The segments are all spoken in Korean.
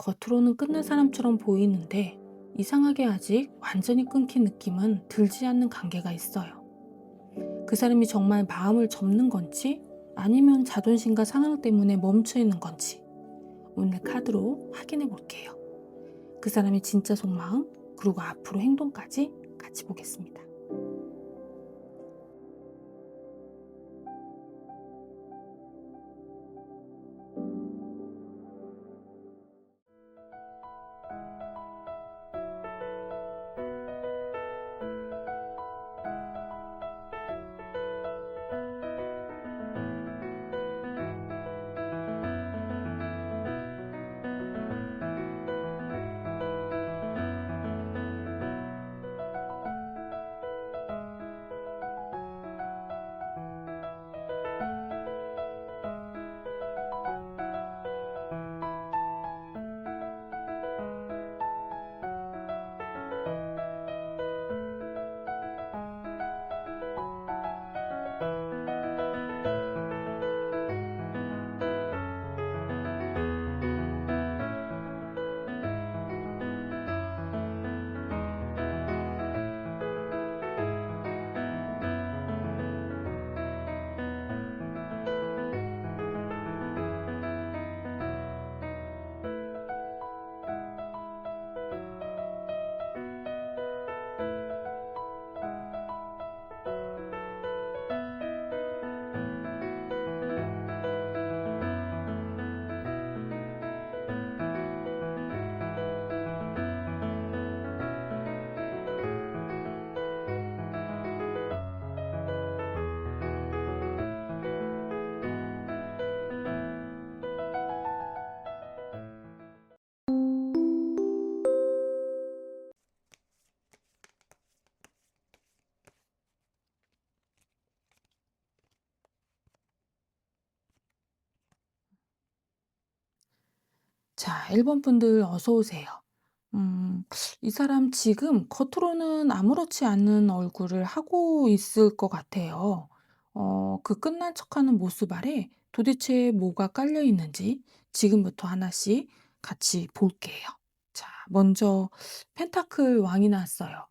겉으로는 끝난 사람처럼 보이는데 이상하게 아직 완전히 끊긴 느낌은 들지 않는 관계가 있어요. 그 사람이 정말 마음을 접는 건지 아니면 자존심과 상황 때문에 멈춰 있는 건지 오늘 카드로 확인해 볼게요. 그 사람의 진짜 속마음 그리고 앞으로 행동까지 같이 보겠습니다. 자, 1번 분들 어서 오세요. 음, 이 사람 지금 겉으로는 아무렇지 않은 얼굴을 하고 있을 것 같아요. 그 끝난 척하는 모습 아래 도대체 뭐가 깔려 있는지 지금부터 하나씩 같이 볼게요. 자, 먼저 펜타클 왕이 나왔어요.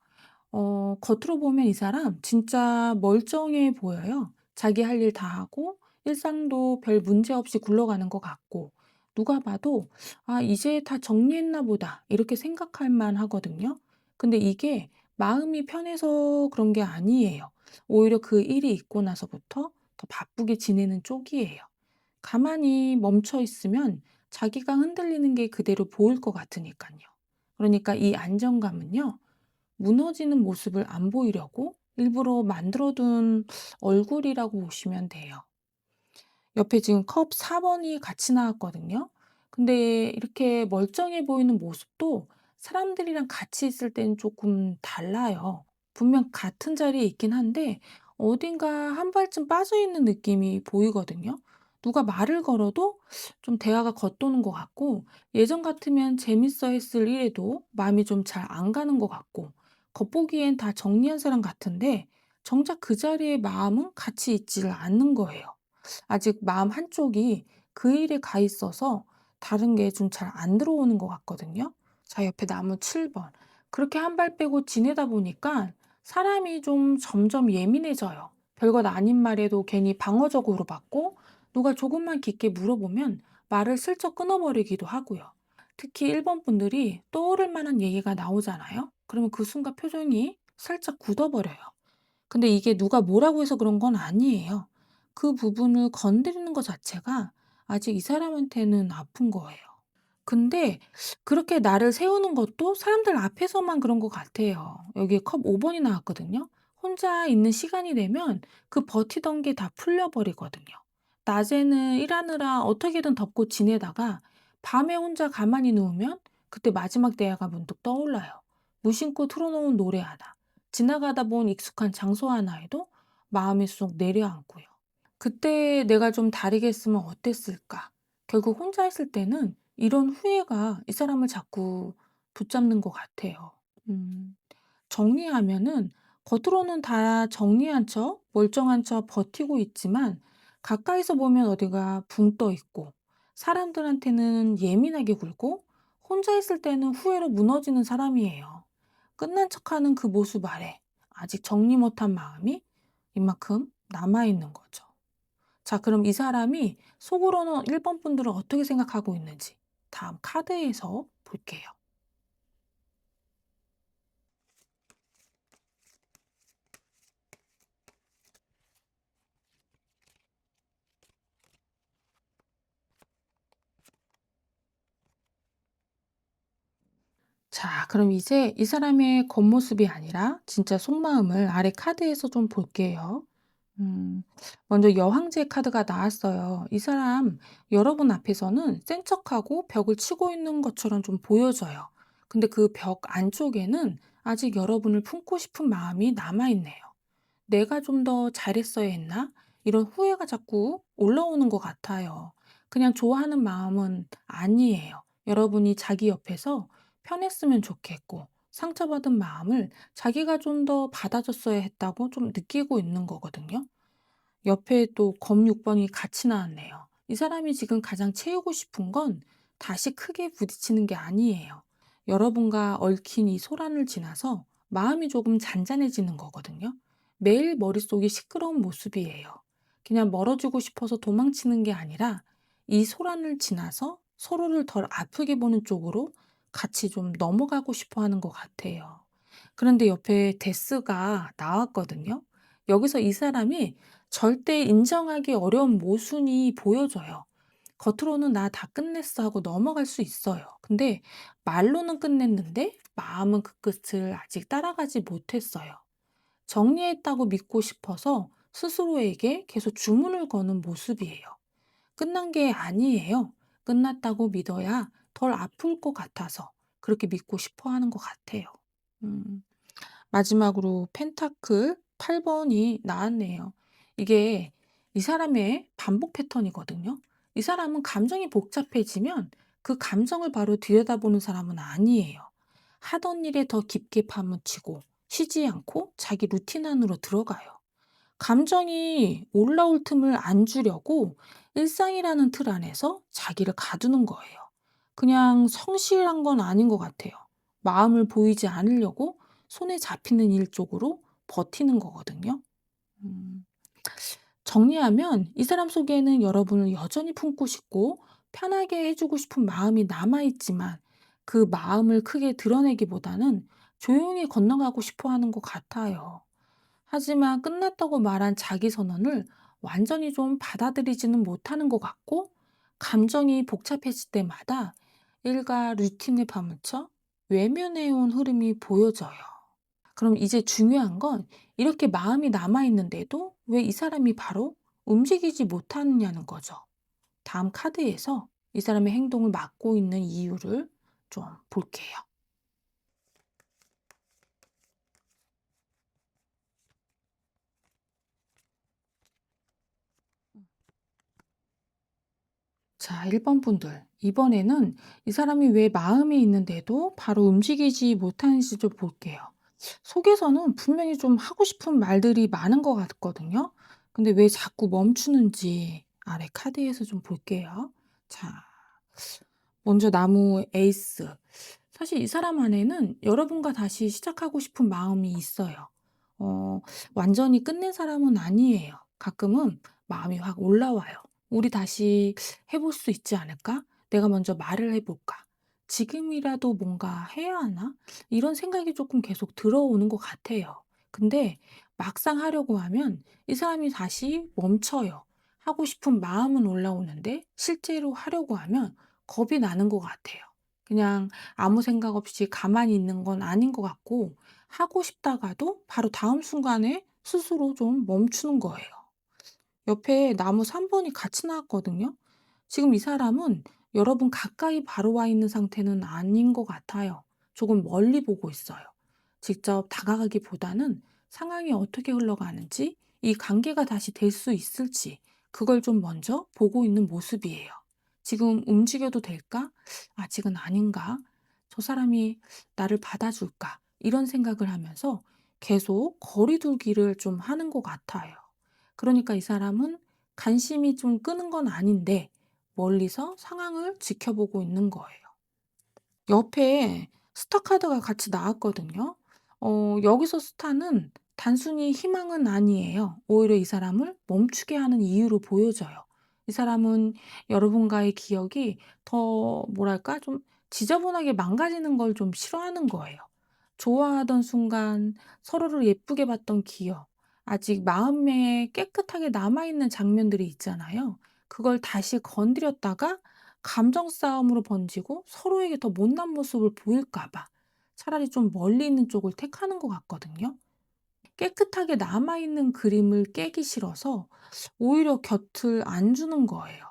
겉으로 보면 이 사람 진짜 멀쩡해 보여요. 자기 할 일 다 하고 일상도 별 문제 없이 굴러가는 것 같고 누가 봐도 '아 이제 다 정리했나 보다.' 이렇게 생각할 만하거든요. 근데 이게 마음이 편해서 그런 게 아니에요. 오히려 그 일이 있고 나서부터 더 바쁘게 지내는 쪽이에요. 가만히 멈춰 있으면 자기가 흔들리는 게 그대로 보일 것 같으니깐요. 그러니까 이 안정감은요. 무너지는 모습을 안 보이려고 일부러 만들어 둔 얼굴이라고 보시면 돼요. 옆에 지금 컵 4 번이 같이 나왔거든요. 근데 이렇게 멀쩡해 보이는 모습도 사람들이랑 같이 있을 땐 조금 달라요. 분명 같은 자리에 있긴 한데 어딘가 한 발쯤 빠져 있는 느낌이 보이거든요. 누가 말을 걸어도 좀 대화가 겉도는 것 같고 예전 같으면 재밌어 했을 일에도 마음이 좀 잘 안 가는 것 같고 겉보기엔 다 정리한 사람 같은데 정작 그 자리에 마음은 같이 있지를 않는 거예요. 아직 마음 한쪽이 그 일에 가 있어서 다른 게 좀 잘 안 들어오는 것 같거든요. 자, 옆에 나무 7 번. 그렇게 한 발 빼고 지내다 보니까 사람이 좀 점점 예민해져요. 별것 아닌 말에도 괜히 방어적으로 받고 누가 조금만 깊게 물어보면 말을 슬쩍 끊어버리기도 하고요. 특히 1번 분들이 떠오를 만한 얘기가 나오잖아요. 그러면 그 순간 표정이 살짝 굳어버려요. 근데 이게 누가 뭐라고 해서 그런 건 아니에요. 그 부분을 건드리는 것 자체가 아직 이 사람한테는 아픈 거예요. 근데 그렇게 나를 세우는 것도 사람들 앞에서만 그런 것 같아요. 여기 컵 5 번이 나왔거든요. 혼자 있는 시간이 되면 그 버티던 게 다 풀려버리거든요. 낮에는 일하느라 어떻게든 덮고 지내다가 밤에 혼자 가만히 누우면 그때 마지막 대화가 문득 떠올라요. 무심코 틀어놓은 노래 하나, 지나가다 본 익숙한 장소 하나에도 마음이 쏙 내려앉고요. 그때 내가 좀 다르게 했으면 어땠을까? 결국 혼자 있을 때는 이런 후회가 이 사람을 자꾸 붙잡는 것 같아요. 음, 정리하면은 겉으로는 다 정리한 척, 멀쩡한 척 버티고 있지만 가까이서 보면 어디가 붕 떠 있고 사람들한테는 예민하게 굴고 혼자 있을 때는 후회로 무너지는 사람이에요. 끝난 척하는 그 모습 아래 아직 정리 못한 마음이 이만큼 남아있는 거죠. 자, 그럼 이 사람이 속으로는 1번 분들은 어떻게 생각하고 있는지 다음 카드에서 볼게요. 자, 그럼 이제 이 사람의 겉모습이 아니라 진짜 속마음을 아래 카드에서 좀 볼게요. 음, 먼저 여왕제 카드가 나왔어요. 이 사람 여러분 앞에서는 센 척하고 벽을 치고 있는 것처럼 좀 보여져요. 근데 그 벽 안쪽에는 아직 여러분을 품고 싶은 마음이 남아있네요. 내가 좀 더 잘했어야 했나? 이런 후회가 자꾸 올라오는 것 같아요. 그냥 좋아하는 마음은 아니에요. 여러분이 자기 옆에서 편했으면 좋겠고, 상처받은 마음을 자기가 좀 더 받아줬어야 했다고 좀 느끼고 있는 거거든요. 옆에 또 검 6번이 같이 나왔네요. 이 사람이 지금 가장 채우고 싶은 건 다시 크게 부딪히는 게 아니에요. 여러분과 얽힌 이 소란을 지나서 마음이 조금 잔잔해지는 거거든요. 매일 머릿속이 시끄러운 모습이에요. 그냥 멀어지고 싶어서 도망치는 게 아니라 이 소란을 지나서 서로를 덜 아프게 보는 쪽으로 같이 좀 넘어가고 싶어 하는 것 같아요. 그런데 옆에 데스가 나왔거든요. 여기서 이 사람이 절대 인정하기 어려운 모순이 보여져요. 겉으로는 "나 다 끝냈어." 하고 넘어갈 수 있어요. 근데 말로는 끝냈는데 마음은 그 끝을 아직 따라가지 못했어요. 정리했다고 믿고 싶어서 스스로에게 계속 주문을 거는 모습이에요. 끝난 게 아니에요. 끝났다고 믿어야 덜 아플 것 같아서 그렇게 믿고 싶어 하는 것 같아요. 음. 마지막으로 펜타클 8 번이 나왔네요. 이게 이 사람의 반복 패턴이거든요. 이 사람은 감정이 복잡해지면 그 감정을 바로 들여다보는 사람은 아니에요. 하던 일에 더 깊게 파묻히고 쉬지 않고 자기 루틴 안으로 들어가요. 감정이 올라올 틈을 안 주려고 일상이라는 틀 안에서 자기를 가두는 거예요. 그냥 성실한 건 아닌 것 같아요. 마음을 보이지 않으려고 손에 잡히는 일 쪽으로 버티는 거거든요. 음, 정리하면 이 사람 속에는 여러분을 여전히 품고 싶고 편하게 해주고 싶은 마음이 남아있지만 그 마음을 크게 드러내기보다는 조용히 건너가고 싶어 하는 것 같아요. 하지만 끝났다고 말한 자기 선언을 완전히 좀 받아들이지는 못하는 것 같고, 감정이 복잡해질 때마다 일과 루틴에 파묻혀 외면해온 흐름이 보여져요. 그럼 이제 중요한 건 이렇게 마음이 남아있는데도 왜 이 사람이 바로 움직이지 못하느냐는 거죠. 다음 카드에서 이 사람의 행동을 막고 있는 이유를 좀 볼게요. 자, 1번 분들. 이번에는 이 사람이 왜 마음이 있는데도 바로 움직이지 못하는지 좀 볼게요. 속에서는 분명히 좀 하고 싶은 말들이 많은 것 같거든요. 근데 왜 자꾸 멈추는지 아래 카드에서 좀 볼게요. 자, 먼저 나무 에이스. 사실 이 사람 안에는 여러분과 다시 시작하고 싶은 마음이 있어요. 어, 완전히 끝낸 사람은 아니에요. 가끔은 마음이 확 올라와요. 우리 다시 해볼 수 있지 않을까? 내가 먼저 말을 해볼까? 지금이라도 뭔가 해야 하나? 이런 생각이 조금 계속 들어오는 것 같아요. 근데 막상 하려고 하면 이 사람이 다시 멈춰요. 하고 싶은 마음은 올라오는데 실제로 하려고 하면 겁이 나는 것 같아요. 그냥 아무 생각 없이 가만히 있는 건 아닌 것 같고, 하고 싶다가도 바로 다음 순간에 스스로 좀 멈추는 거예요. 옆에 나무 3번이 같이 나왔거든요. 지금 이 사람은 여러분 가까이 바로 와 있는 상태는 아닌 것 같아요. 조금 멀리 보고 있어요. 직접 다가가기보다는 상황이 어떻게 흘러가는지, 이 관계가 다시 될 수 있을지, 그걸 좀 먼저 보고 있는 모습이에요. 지금 움직여도 될까? 아직은 아닌가? 저 사람이 나를 받아줄까? 이런 생각을 하면서 계속 거리두기를 좀 하는 것 같아요. 그러니까 이 사람은 관심이 좀 끄는 건 아닌데 멀리서 상황을 지켜보고 있는 거예요. 옆에 스타 카드가 같이 나왔거든요. 여기서 스타는 단순히 희망은 아니에요. 오히려 이 사람을 멈추게 하는 이유로 보여져요. 이 사람은 여러분과의 기억이 더 뭐랄까 좀 지저분하게 망가지는 걸 좀 싫어하는 거예요. 좋아하던 순간, 서로를 예쁘게 봤던 기억, 아직 마음에 깨끗하게 남아있는 장면들이 있잖아요. 그걸 다시 건드렸다가 감정 싸움으로 번지고 서로에게 더 못난 모습을 보일까 봐 차라리 좀 멀리 있는 쪽을 택하는 것 같거든요. 깨끗하게 남아있는 그림을 깨기 싫어서 오히려 곁을 안 주는 거예요.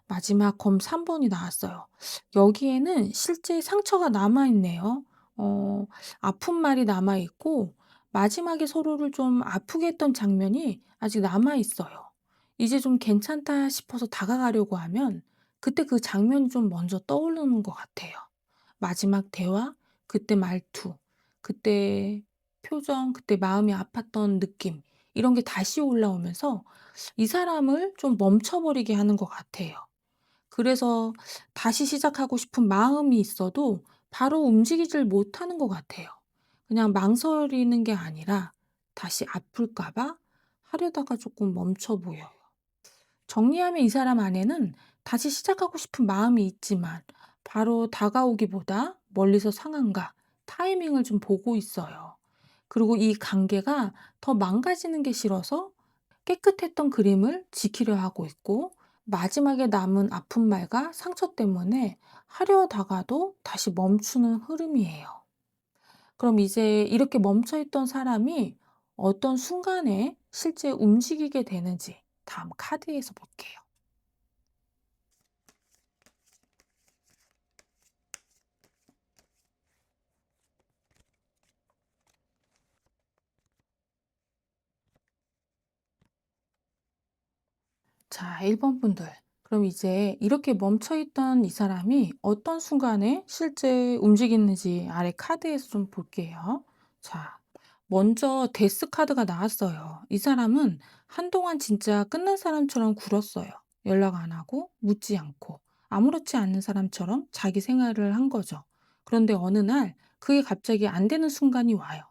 마지막 검 3 번이 나왔어요. 여기에는 실제 상처가 남아 있네요. 아픈 말이 남아 있고 마지막에 서로를 좀 아프게 했던 장면이 아직 남아 있어요. 이제 좀 괜찮다 싶어서 다가가려고 하면 그때 그 장면이 좀 먼저 떠오르는 것 같아요. 마지막 대화, 그때 말투, 그때 표정, 그때 마음이 아팠던 느낌 이런 게 다시 올라오면서 이 사람을 좀 멈춰버리게 하는 것 같아요. 그래서 다시 시작하고 싶은 마음이 있어도 바로 움직이질 못하는 것 같아요. 그냥 망설이는 게 아니라 다시 아플까 봐 하려다가 조금 멈춰 보여요. 정리하면 이 사람 안에는 다시 시작하고 싶은 마음이 있지만 바로 다가오기보다 멀리서 상황과 타이밍을 좀 보고 있어요. 그리고 이 관계가 더 망가지는 게 싫어서 깨끗했던 그림을 지키려 하고 있고 마지막에 남은 아픈 말과 상처 때문에 하려다가도 다시 멈추는 흐름이에요. 그럼 이제 이렇게 멈춰 있던 사람이 어떤 순간에 실제 움직이게 되는지 다음 카드에서 볼게요. 자, 1번 분들. 그럼 이제 이렇게 멈춰 있던 이 사람이 어떤 순간에 실제 움직이는지 아래 카드에서 좀 볼게요. 자, 먼저 데스 카드가 나왔어요. 이 사람은 한동안 진짜 끝난 사람처럼 굴었어요. 연락 안 하고 묻지 않고 아무렇지 않은 사람처럼 자기 생활을 한 거죠. 그런데 어느 날 그게 갑자기 안 되는 순간이 와요.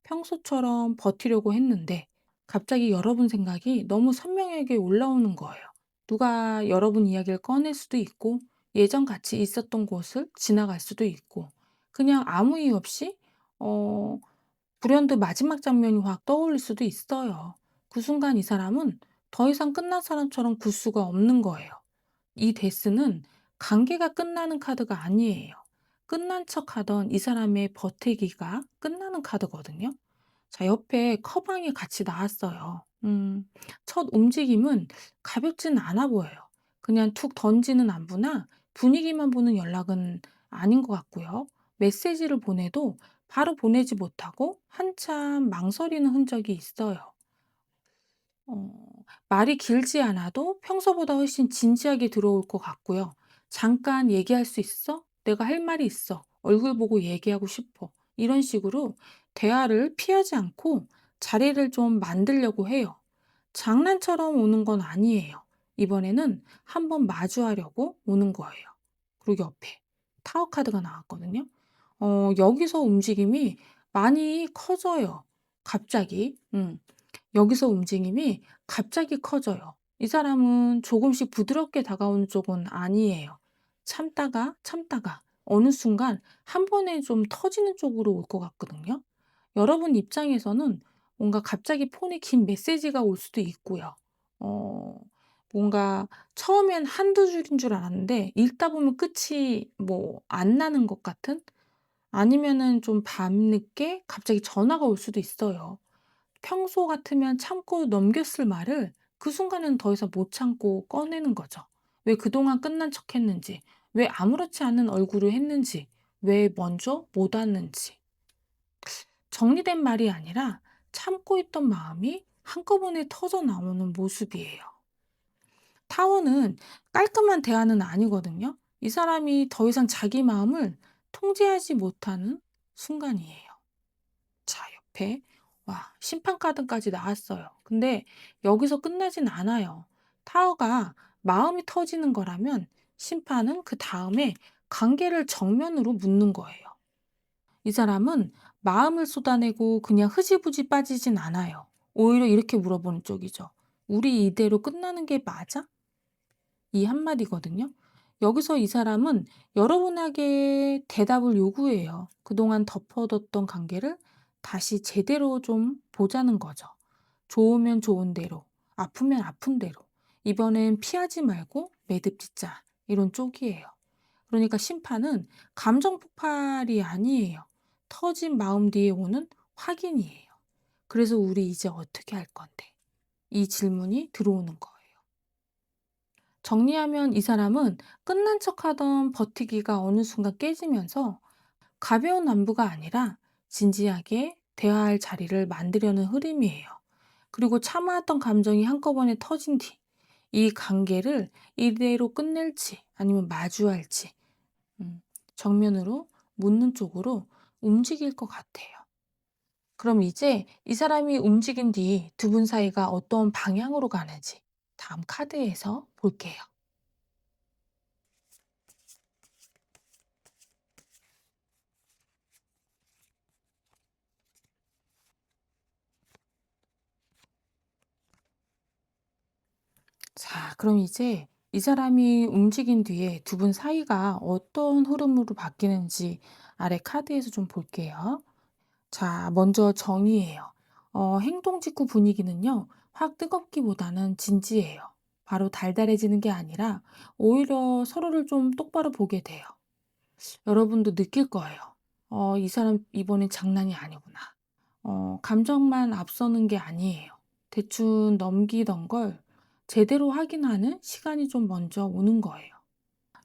평소처럼 버티려고 했는데 갑자기 여러분 생각이 너무 선명하게 올라오는 거예요. 누가 여러분 이야기를 꺼낼 수도 있고 예전 같이 있었던 곳을 지나갈 수도 있고 그냥 아무 이유 없이 어 불현듯 마지막 장면이 확 떠올릴 수도 있어요. 그 순간 이 사람은 더 이상 끝난 사람처럼 굴 수가 없는 거예요. 이 데스는 관계가 끝나는 카드가 아니에요. 끝난 척하던 이 사람의 버티기가 끝나는 카드거든요. 자, 옆에 커방이 같이 나왔어요. 첫 움직임은 가볍진 않아 보여요. 그냥 툭 던지는 안부나 분위기만 보는 연락은 아닌 것 같고요. 메시지를 보내도 바로 보내지 못하고 한참 망설이는 흔적이 있어요. 어, 말이 길지 않아도 평소보다 훨씬 진지하게 들어올 것 같고요. 잠깐 얘기할 수 있어? 내가 할 말이 있어. 얼굴 보고 얘기하고 싶어. 이런 식으로 대화를 피하지 않고 자리를 좀 만들려고 해요. 장난처럼 오는 건 아니에요. 이번에는 한번 마주하려고 오는 거예요. 그리고 옆에 타워 카드가 나왔거든요. 여기서 움직임이 많이 커져요. 갑자기. 여기서 움직임이 갑자기 커져요. 이 사람은 조금씩 부드럽게 다가오는 쪽은 아니에요. 참다가 참다가 어느 순간 한 번에 좀 터지는 쪽으로 올 것 같거든요. 여러분 입장에서는 뭔가 갑자기 폰에 긴 메시지가 올 수도 있고요. 어 뭔가 처음엔 한두 줄인 줄 알았는데 읽다 보면 끝이 뭐 안 나는 것 같은, 아니면은 좀 밤늦게 갑자기 전화가 올 수도 있어요. 평소 같으면 참고 넘겼을 말을 그 순간에는 더 이상 못 참고 꺼내는 거죠. 왜 그동안 끝난 척 했는지, 왜 아무렇지 않은 얼굴을 했는지, 왜 먼저 못 왔는지. 정리된 말이 아니라 참고 있던 마음이 한꺼번에 터져 나오는 모습이에요. 타워는 깔끔한 대화는 아니거든요. 이 사람이 더 이상 자기 마음을 통제하지 못하는 순간이에요. 자, 옆에 와, 심판 카드까지 나왔어요. 근데 여기서 끝나진 않아요. 타워가 마음이 터지는 거라면 심판은 그다음에 관계를 정면으로 묻는 거예요. 이 사람은 마음을 쏟아내고 그냥 흐지부지 빠지진 않아요. 오히려 이렇게 물어보는 쪽이죠. "우리 이대로 끝나는 게 맞아?" 이 한마디거든요. 여기서 이 사람은 여러분에게 대답을 요구해요. 그동안 덮어뒀던 관계를 다시 제대로 좀 보자는 거죠. 좋으면 좋은 대로, 아프면 아픈 대로. 이번엔 피하지 말고 매듭짓자. 이런 쪽이에요. 그러니까 심판은 감정 폭발이 아니에요. 터진 마음 뒤에 오는 확인이에요. 그래서 우리 이제 어떻게 할 건데? 이 질문이 들어오는 거예요. 정리하면 이 사람은 끝난 척하던 버티기가 어느 순간 깨지면서 가벼운 안부가 아니라 진지하게 대화할 자리를 만들려는 흐름이에요. 그리고 참아왔던 감정이 한꺼번에 터진 뒤 이 관계를 이대로 끝낼지 아니면 마주할지 정면으로 묻는 쪽으로 움직일 것 같아요. 그럼 이제 이 사람이 움직인 뒤 두 분 사이가 어떤 방향으로 가는지 다음 카드에서 볼게요. 자, 그럼 이제 이 사람이 움직인 뒤에 두 분 사이가 어떤 흐름으로 바뀌는지 아래 카드에서 좀 볼게요. 자, 먼저 정의예요. 행동 직후 분위기는요, 확 뜨겁기보다는 진지해요. 바로 달달해지는 게 아니라 오히려 서로를 좀 똑바로 보게 돼요. 여러분도 느낄 거예요. 이 사람 이번엔 장난이 아니구나. 감정만 앞서는 게 아니에요. 대충 넘기던 걸 제대로 확인하는 시간이 좀 먼저 오는 거예요.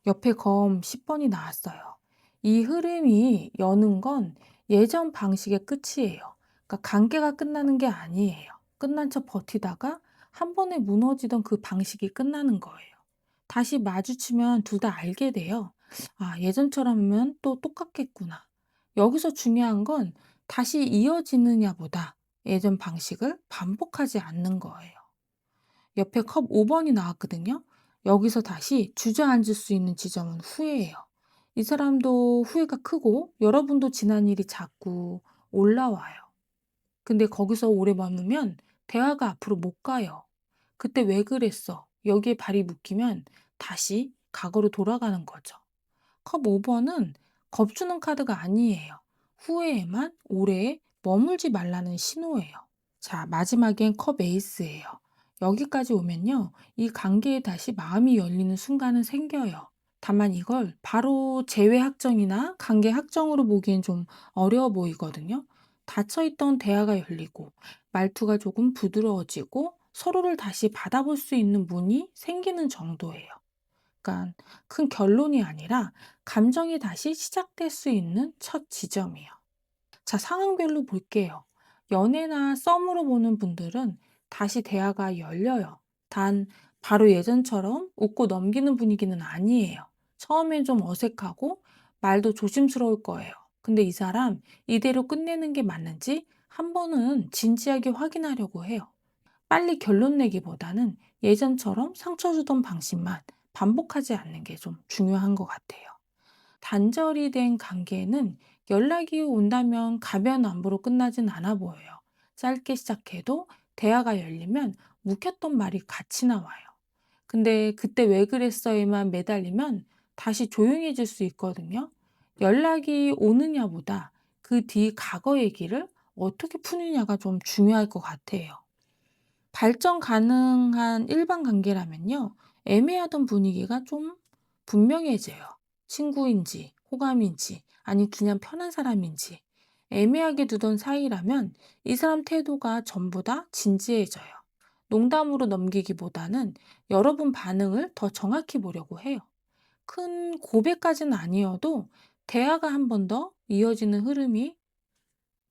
옆에 검 10번이 나왔어요. 이 흐름이 여는 건 예전 방식의 끝이에요. 그러니까 관계가 끝나는 게 아니에요. 끝난 척 버티다가 한 번에 무너지던 그 방식이 끝나는 거예요. 다시 마주치면 둘 다 알게 돼요. 아, 예전처럼 하면 또 똑같겠구나. 여기서 중요한 건 다시 이어지느냐보다 예전 방식을 반복하지 않는 거예요. 옆에 컵 5번이 나왔거든요. 여기서 다시 주저앉을 수 있는 지점은 후회예요. 이 사람도 후회가 크고 여러분도 지난 일이 자꾸 올라와요. 근데 거기서 오래 머무면 대화가 앞으로 못 가요. 그때 왜 그랬어? 여기에 발이 묶이면 다시 과거로 돌아가는 거죠. 컵 5번은 겁주는 카드가 아니에요. 후회에만 오래 머물지 말라는 신호예요. 자, 마지막엔 컵 에이스예요. 여기까지 오면요, 이 관계에 다시 마음이 열리는 순간은 생겨요. 다만 이걸 바로 재회 확정이나 관계 확정으로 보기엔 좀 어려워 보이거든요. 닫혀있던 대화가 열리고, 말투가 조금 부드러워지고, 서로를 다시 받아볼 수 있는 문이 생기는 정도예요. 그러니까 큰 결론이 아니라 감정이 다시 시작될 수 있는 첫 지점이에요. 자, 상황별로 볼게요. 연애나 썸으로 보는 분들은 다시 대화가 열려요. 단, 바로 예전처럼 웃고 넘기는 분위기는 아니에요. 처음엔 좀 어색하고 말도 조심스러울 거예요. 근데 이 사람 이대로 끝내는 게 맞는지 한 번은 진지하게 확인하려고 해요. 빨리 결론 내기보다는 예전처럼 상처 주던 방식만 반복하지 않는 게 좀 중요한 것 같아요. 단절이 된 관계는 연락이 온다면 가벼운 안부로 끝나진 않아 보여요. 짧게 시작해도 대화가 열리면 묵혔던 말이 같이 나와요. 근데 그때 왜 그랬어에만 매달리면 다시 조용해질 수 있거든요. 연락이 오느냐보다 그 뒤 과거 얘기를 어떻게 푸느냐가 좀 중요할 것 같아요. 발전 가능한 일반 관계라면요, 애매하던 분위기가 좀 분명해져요. 친구인지, 호감인지, 아니 그냥 편한 사람인지. 애매하게 두던 사이라면 이 사람 태도가 전부 다 진지해져요. 농담으로 넘기기보다는 여러분 반응을 더 정확히 보려고 해요. 큰 고백까지는 아니어도 대화가 한 번 더 이어지는 흐름이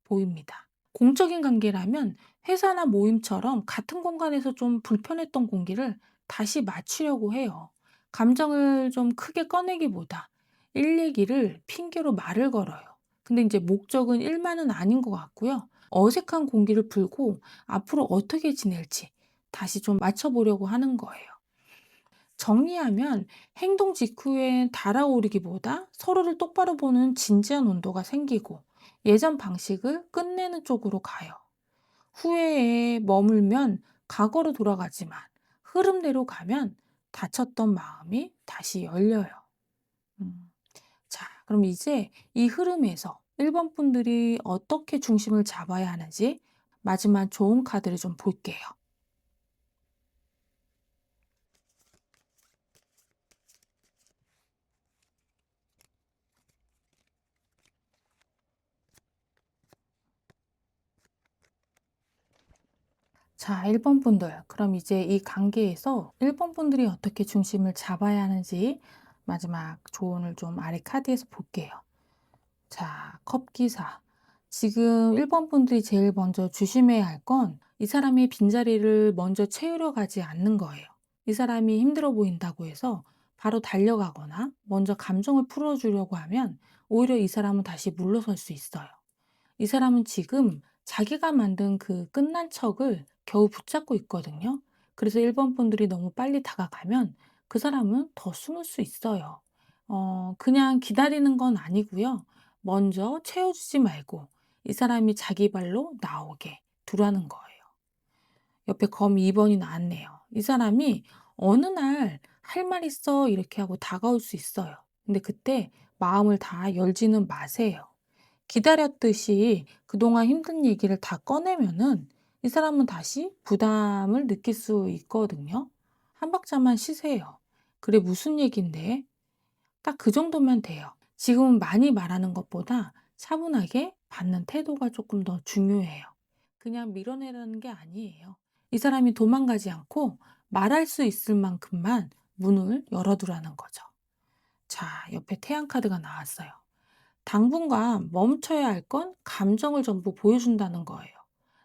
보입니다. 공적인 관계라면 회사나 모임처럼 같은 공간에서 좀 불편했던 공기를 다시 맞추려고 해요. 감정을 좀 크게 꺼내기보다 일 얘기를 핑계로 말을 걸어요. 근데 이제 목적은 일만은 아닌 것 같고요. 어색한 공기를 풀고 앞으로 어떻게 지낼지 다시 좀 맞춰보려고 하는 거예요. 정리하면 행동 직후엔 달아오르기보다 서로를 똑바로 보는 진지한 온도가 생기고 예전 방식을 끝내는 쪽으로 가요. 후회에 머물면 과거로 돌아가지만 흐름대로 가면 다쳤던 마음이 다시 열려요. 음. 자, 그럼 이제 이 흐름에서 1번 분들이 어떻게 중심을 잡아야 하는지 마지막 좋은 카드를 좀 볼게요. 자, 1번 분들. 그럼 이제 이 관계에서 1번 분들이 어떻게 중심을 잡아야 하는지 마지막 조언을 좀 아래 카드에서 볼게요. 자, 컵 기사. 지금 1번 분들이 제일 먼저 조심해야 할 건 이 사람의 빈자리를 먼저 채우려 가지 않는 거예요. 이 사람이 힘들어 보인다고 해서 바로 달려가거나 먼저 감정을 풀어주려고 하면 오히려 이 사람은 다시 물러설 수 있어요. 이 사람은 지금 자기가 만든 그 끝난 척을 겨우 붙잡고 있거든요. 그래서 1번 분들이 너무 빨리 다가가면 그 사람은 더 숨을 수 있어요. 그냥 기다리는 건 아니고요. 먼저 채워주지 말고 이 사람이 자기 발로 나오게 두라는 거예요. 옆에 검 2번이 나왔네요. 이 사람이 어느 날 할 말 있어 이렇게 하고 다가올 수 있어요. 근데 그때 마음을 다 열지는 마세요. 기다렸듯이 그동안 힘든 얘기를 다 꺼내면은 이 사람은 다시 부담을 느낄 수 있거든요. 한 박자만 쉬세요. 그래, 무슨 얘긴데? 딱 그 정도면 돼요. 지금은 많이 말하는 것보다 차분하게 받는 태도가 조금 더 중요해요. 그냥 밀어내라는 게 아니에요. 이 사람이 도망가지 않고 말할 수 있을 만큼만 문을 열어두라는 거죠. 자, 옆에 태양 카드가 나왔어요. 당분간 멈춰야 할 건 감정을 전부 보여준다는 거예요.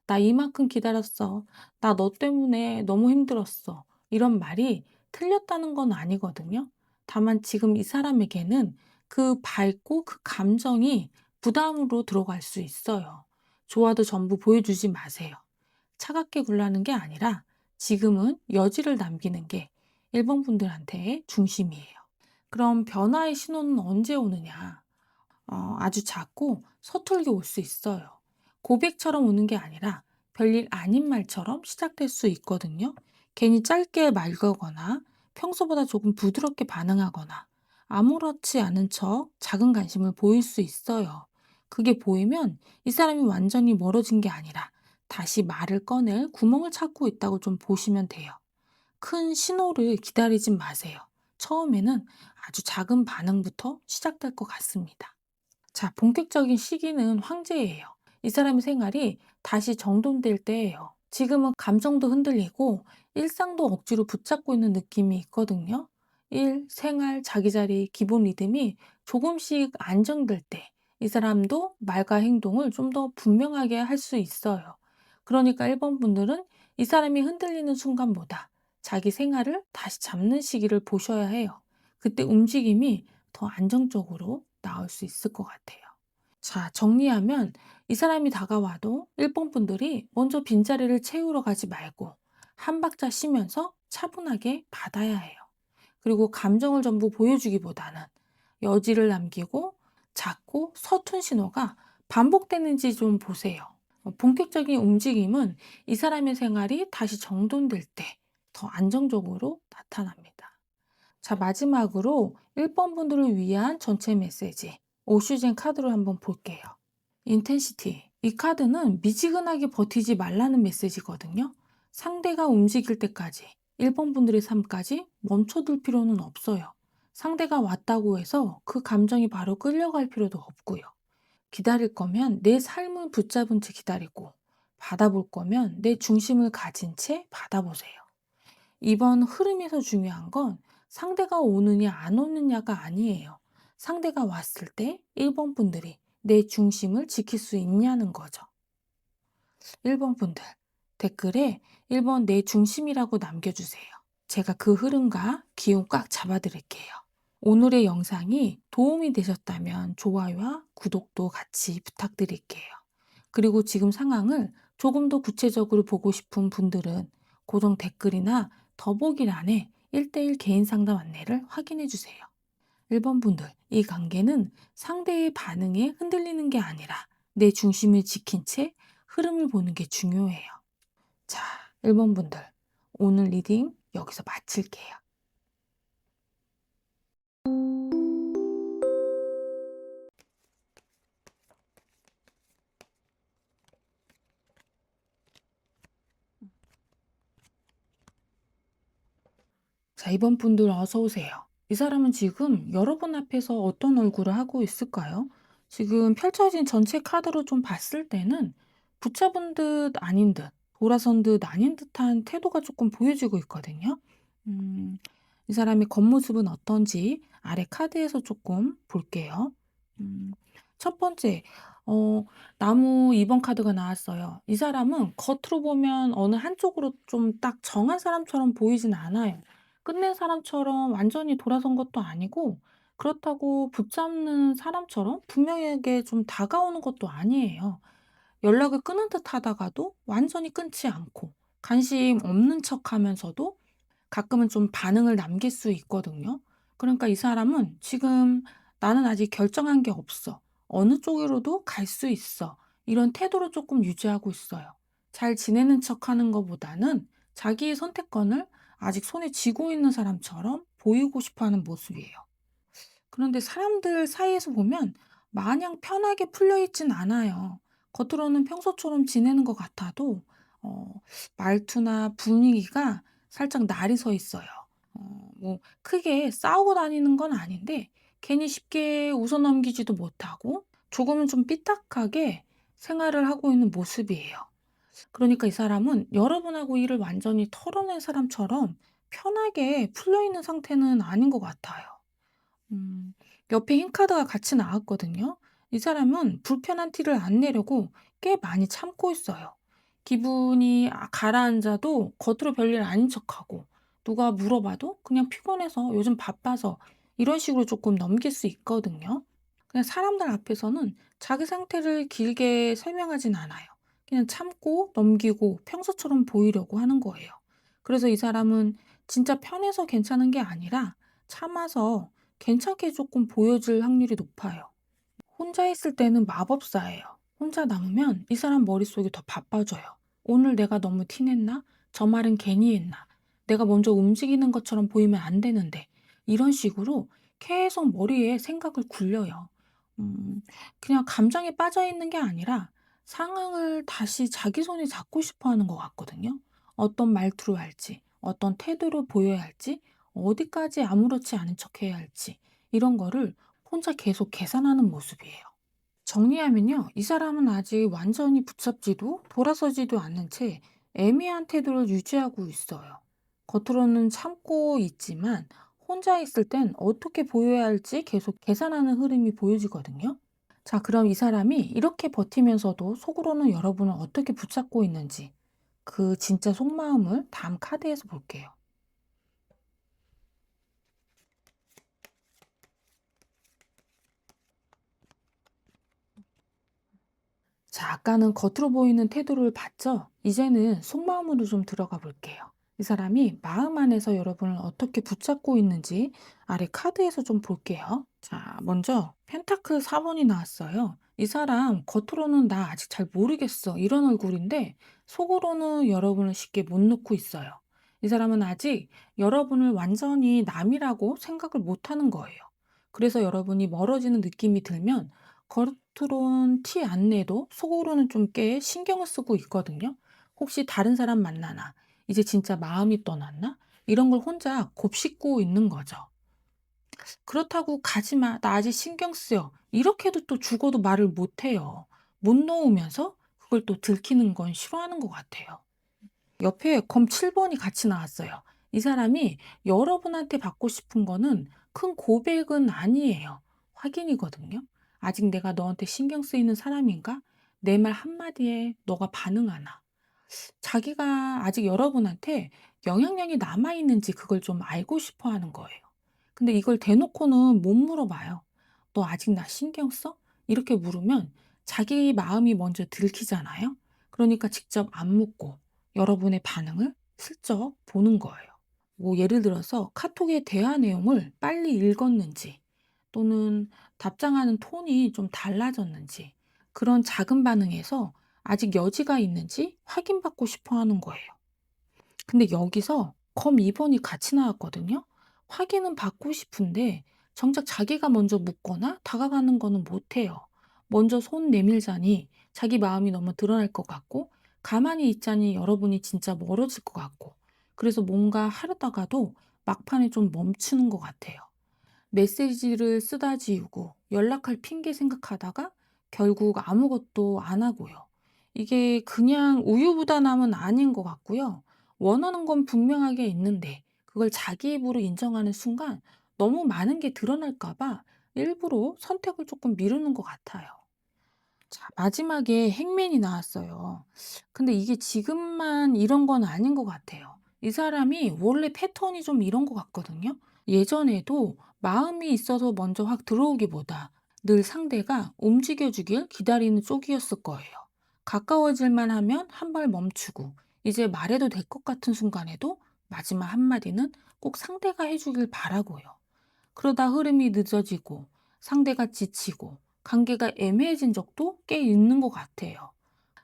"나 이만큼 기다렸어. 나 너 때문에 너무 힘들었어." 이런 말이 틀렸다는 건 아니거든요. 다만 지금 이 사람에게는 그 밝고 그 감정이 부담으로 들어갈 수 있어요. 좋아도 전부 보여주지 마세요. 차갑게 굴라는 게 아니라 지금은 여지를 남기는 게 1번 분들한테의 중심이에요. 그럼 변화의 신호는 언제 오느냐? 아주 작고 서툴게 올 수 있어요. 고백처럼 오는 게 아니라 별일 아닌 말처럼 시작될 수 있거든요. 괜히 짧게 말 거거나 평소보다 조금 부드럽게 반응하거나 아무렇지 않은 척 작은 관심을 보일 수 있어요. 그게 보이면 이 사람이 완전히 멀어진 게 아니라 다시 말을 꺼낼 구멍을 찾고 있다고 좀 보시면 돼요. 큰 신호를 기다리진 마세요. 처음에는 아주 작은 반응부터 시작될 것 같습니다. 자, 본격적인 시기는 황제예요. 이 사람의 생활이 다시 정돈될 때예요. 지금은 감정도 흔들리고 일상도 억지로 붙잡고 있는 느낌이 있거든요. 일, 생활, 자기 자리, 기본 리듬이 조금씩 안정될 때 이 사람도 말과 행동을 좀 더 분명하게 할 수 있어요. 그러니까 1번 분들은 이 사람이 흔들리는 순간보다 자기 생활을 다시 잡는 시기를 보셔야 해요. 그때 움직임이 더 안정적으로 나올 수 있을 것 같아요. 자, 정리하면 이 사람이 다가와도 1번 분들이 먼저 빈자리를 채우러 가지 말고 한 박자 쉬면서 차분하게 받아야 해요. 그리고 감정을 전부 보여주기보다는 여지를 남기고 작고 서툰 신호가 반복되는지 좀 보세요. 본격적인 움직임은 이 사람의 생활이 다시 정돈될 때 더 안정적으로 나타납니다. 자, 마지막으로 1번 분들을 위한 전체 메시지 오슈젠 카드로 한번 볼게요. 인텐시티. 이 카드는 미지근하게 버티지 말라는 메시지거든요. 상대가 움직일 때까지 1번 분들의 삶까지 멈춰둘 필요는 없어요. 상대가 왔다고 해서 그 감정이 바로 끌려갈 필요도 없고요. 기다릴 거면 내 삶을 붙잡은 채 기다리고 받아볼 거면 내 중심을 가진 채 받아보세요. 이번 흐름에서 중요한 건 상대가 오느냐 안 오느냐가 아니에요. 상대가 왔을 때 1번 분들이 내 중심을 지킬 수 있냐는 거죠. 1번 분들, 댓글에 1번 내 중심이라고 남겨주세요. 제가 그 흐름과 기운 꽉 잡아드릴게요. 오늘의 영상이 도움이 되셨다면 좋아요와 구독도 같이 부탁드릴게요. 그리고 지금 상황을 조금 더 구체적으로 보고 싶은 분들은 고정 댓글이나 더보기란에 1대1 개인 상담 안내를 확인해 주세요. 1번 분들, 이 관계는 상대의 반응에 흔들리는 게 아니라 내 중심을 지킨 채 흐름을 보는 게 중요해요. 자, 1번 분들, 오늘 리딩 여기서 마칠게요. 자, 2번 분들 어서 오세요. 이 사람은 지금 여러분 앞에서 어떤 얼굴을 하고 있을까요? 지금 펼쳐진 전체 카드로 좀 봤을 때는 붙잡은 듯 아닌 듯, 돌아선 듯 아닌 듯한 태도가 조금 보여지고 있거든요. 음, 이 사람의 겉모습은 어떤지 아래 카드에서 조금 볼게요. 음, 첫 번째, 어, 나무 2번 카드가 나왔어요. 이 사람은 겉으로 보면 어느 한쪽으로 좀 딱 정한 사람처럼 보이진 않아요. 끝낸 사람처럼 완전히 돌아선 것도 아니고 그렇다고 붙잡는 사람처럼 분명하게 좀 다가오는 것도 아니에요. 연락을 끊은 듯 하다가도 완전히 끊지 않고 관심 없는 척하면서도 가끔은 좀 반응을 남길 수 있거든요. 그러니까 이 사람은 지금 '나는 아직 결정한 게 없어. 어느 쪽으로도 갈 수 있어.' 이런 태도를 조금 유지하고 있어요. 잘 지내는 척하는 것보다는 자기의 선택권을 아직 손에 쥐고 있는 사람처럼 보이고 싶어 하는 모습이에요. 그런데 사람들 사이에서 보면 마냥 편하게 풀려 있진 않아요. 겉으로는 평소처럼 지내는 것 같아도 말투나 분위기가 살짝 날이 서 있어요. 뭐 크게 싸우고 다니는 건 아닌데 괜히 쉽게 웃어 넘기지도 못하고 조금은 좀 삐딱하게 생활을 하고 있는 모습이에요. 그러니까 이 사람은 여러분하고 일을 완전히 털어낸 사람처럼 편하게 풀려 있는 상태는 아닌 것 같아요. 음. 옆에 흰 카드가 같이 나왔거든요. 이 사람은 불편한 티를 안 내려고 꽤 많이 참고 있어요. 기분이 가라앉아도 겉으로 별일 아닌 척하고 누가 물어봐도 그냥 피곤해서 요즘 바빠서 이런 식으로 조금 넘길 수 있거든요. 그냥 사람들 앞에서는 자기 상태를 길게 설명하진 않아요. 그냥 참고 넘기고 평소처럼 보이려고 하는 거예요. 그래서 이 사람은 진짜 편해서 괜찮은 게 아니라 참아서 괜찮게 조금 보여질 확률이 높아요. 혼자 있을 때는 마법사예요. 혼자 남으면 이 사람 머릿속이 더 바빠져요. 오늘 내가 너무 티냈나? 저 말은 괜히 했나? 내가 먼저 움직이는 것처럼 보이면 안 되는데. 이런 식으로 계속 머리에 생각을 굴려요. 음, 그냥 감정에 빠져 있는 게 아니라 상황을 다시 자기 손에 잡고 싶어 하는 것 같거든요. 어떤 말투로 할지, 어떤 태도로 보여야 할지, 어디까지 아무렇지 않은 척 해야 할지, 이런 거를 혼자 계속 계산하는 모습이에요. 정리하면요. 이 사람은 아직 완전히 붙잡지도 돌아서지도 않는 채 애매한 태도를 유지하고 있어요. 겉으로는 참고 있지만 혼자 있을 땐 어떻게 보여야 할지 계속 계산하는 흐름이 보여지거든요. 자, 그럼 이 사람이 이렇게 버티면서도 속으로는 여러분을 어떻게 붙잡고 있는지 그 진짜 속마음을 다음 카드에서 볼게요. 자, 아까는 겉으로 보이는 태도를 봤죠? 이제는 속마음으로 좀 들어가 볼게요. 이 사람이 마음 안에서 여러분을 어떻게 붙잡고 있는지 아래 카드에서 좀 볼게요. 자, 먼저 펜타클 4번이 나왔어요. 이 사람 겉으로는 나 아직 잘 모르겠어. 이런 얼굴인데 속으로는 여러분을 쉽게 못 놓고 있어요. 이 사람은 아직 여러분을 완전히 남이라고 생각을 못 하는 거예요. 그래서 여러분이 멀어지는 느낌이 들면 겉으론 티 안 내도 속으로는 좀 꽤 신경을 쓰고 있거든요. 혹시 다른 사람 만나나? 이제 진짜 마음이 떠났나? 이런 걸 혼자 곱씹고 있는 거죠. 그렇다고 "가지 마. 나 아직 신경 쓰여." 이렇게도 또 죽어도 말을 못 해요. 못 놓으면서 그걸 또 들키는 건 싫어하는 것 같아요. 옆에 검 7 번이 같이 나왔어요. 이 사람이 여러분한테 받고 싶은 거는 큰 고백은 아니에요. 확인이거든요. 아직 내가 너한테 신경 쓰이는 사람인가? 내 말 한마디에 너가 반응하나? 자기가 아직 여러분한테 영향력이 남아 있는지 그걸 좀 알고 싶어 하는 거예요. 근데 이걸 대놓고는 못 물어봐요. "너 아직 나 신경 써?" 이렇게 물으면 자기 마음이 먼저 들키잖아요. 그러니까 직접 안 묻고 여러분의 반응을 슬쩍 보는 거예요. 뭐 예를 들어서 카톡의 대화 내용을 빨리 읽었는지 또는 답장하는 톤이 좀 달라졌는지 그런 작은 반응에서 아직 여지가 있는지 확인받고 싶어 하는 거예요. 근데 여기서 검 2번이 같이 나왔거든요. 확인은 받고 싶은데 정작 자기가 먼저 묻거나 다가가는 거는 못해요. 먼저 손 내밀자니 자기 마음이 너무 드러날 것 같고 가만히 있자니 여러분이 진짜 멀어질 것 같고 그래서 뭔가 하려다가도 막판에 좀 멈추는 것 같아요. 메시지를 쓰다 지우고 연락할 핑계 생각하다가 결국 아무것도 안 하고요. 이게 그냥 우유부단함은 아닌 것 같고요. 원하는 건 분명하게 있는데 그걸 자기 입으로 인정하는 순간 너무 많은 게 드러날까 봐 일부러 선택을 조금 미루는 것 같아요. 자, 마지막에 행맨이 나왔어요. 근데 이게 지금만 이런 건 아닌 것 같아요. 이 사람이 원래 패턴이 좀 이런 것 같거든요. 예전에도 마음이 있어서 먼저 확 들어오기보다 늘 상대가 움직여주길 기다리는 쪽이었을 거예요. 가까워질만 하면 한 발 멈추고 이제 말해도 될 것 같은 순간에도 마지막 한마디는 꼭 상대가 해주길 바라고요. 그러다 흐름이 늦어지고 상대가 지치고 관계가 애매해진 적도 꽤 있는 것 같아요.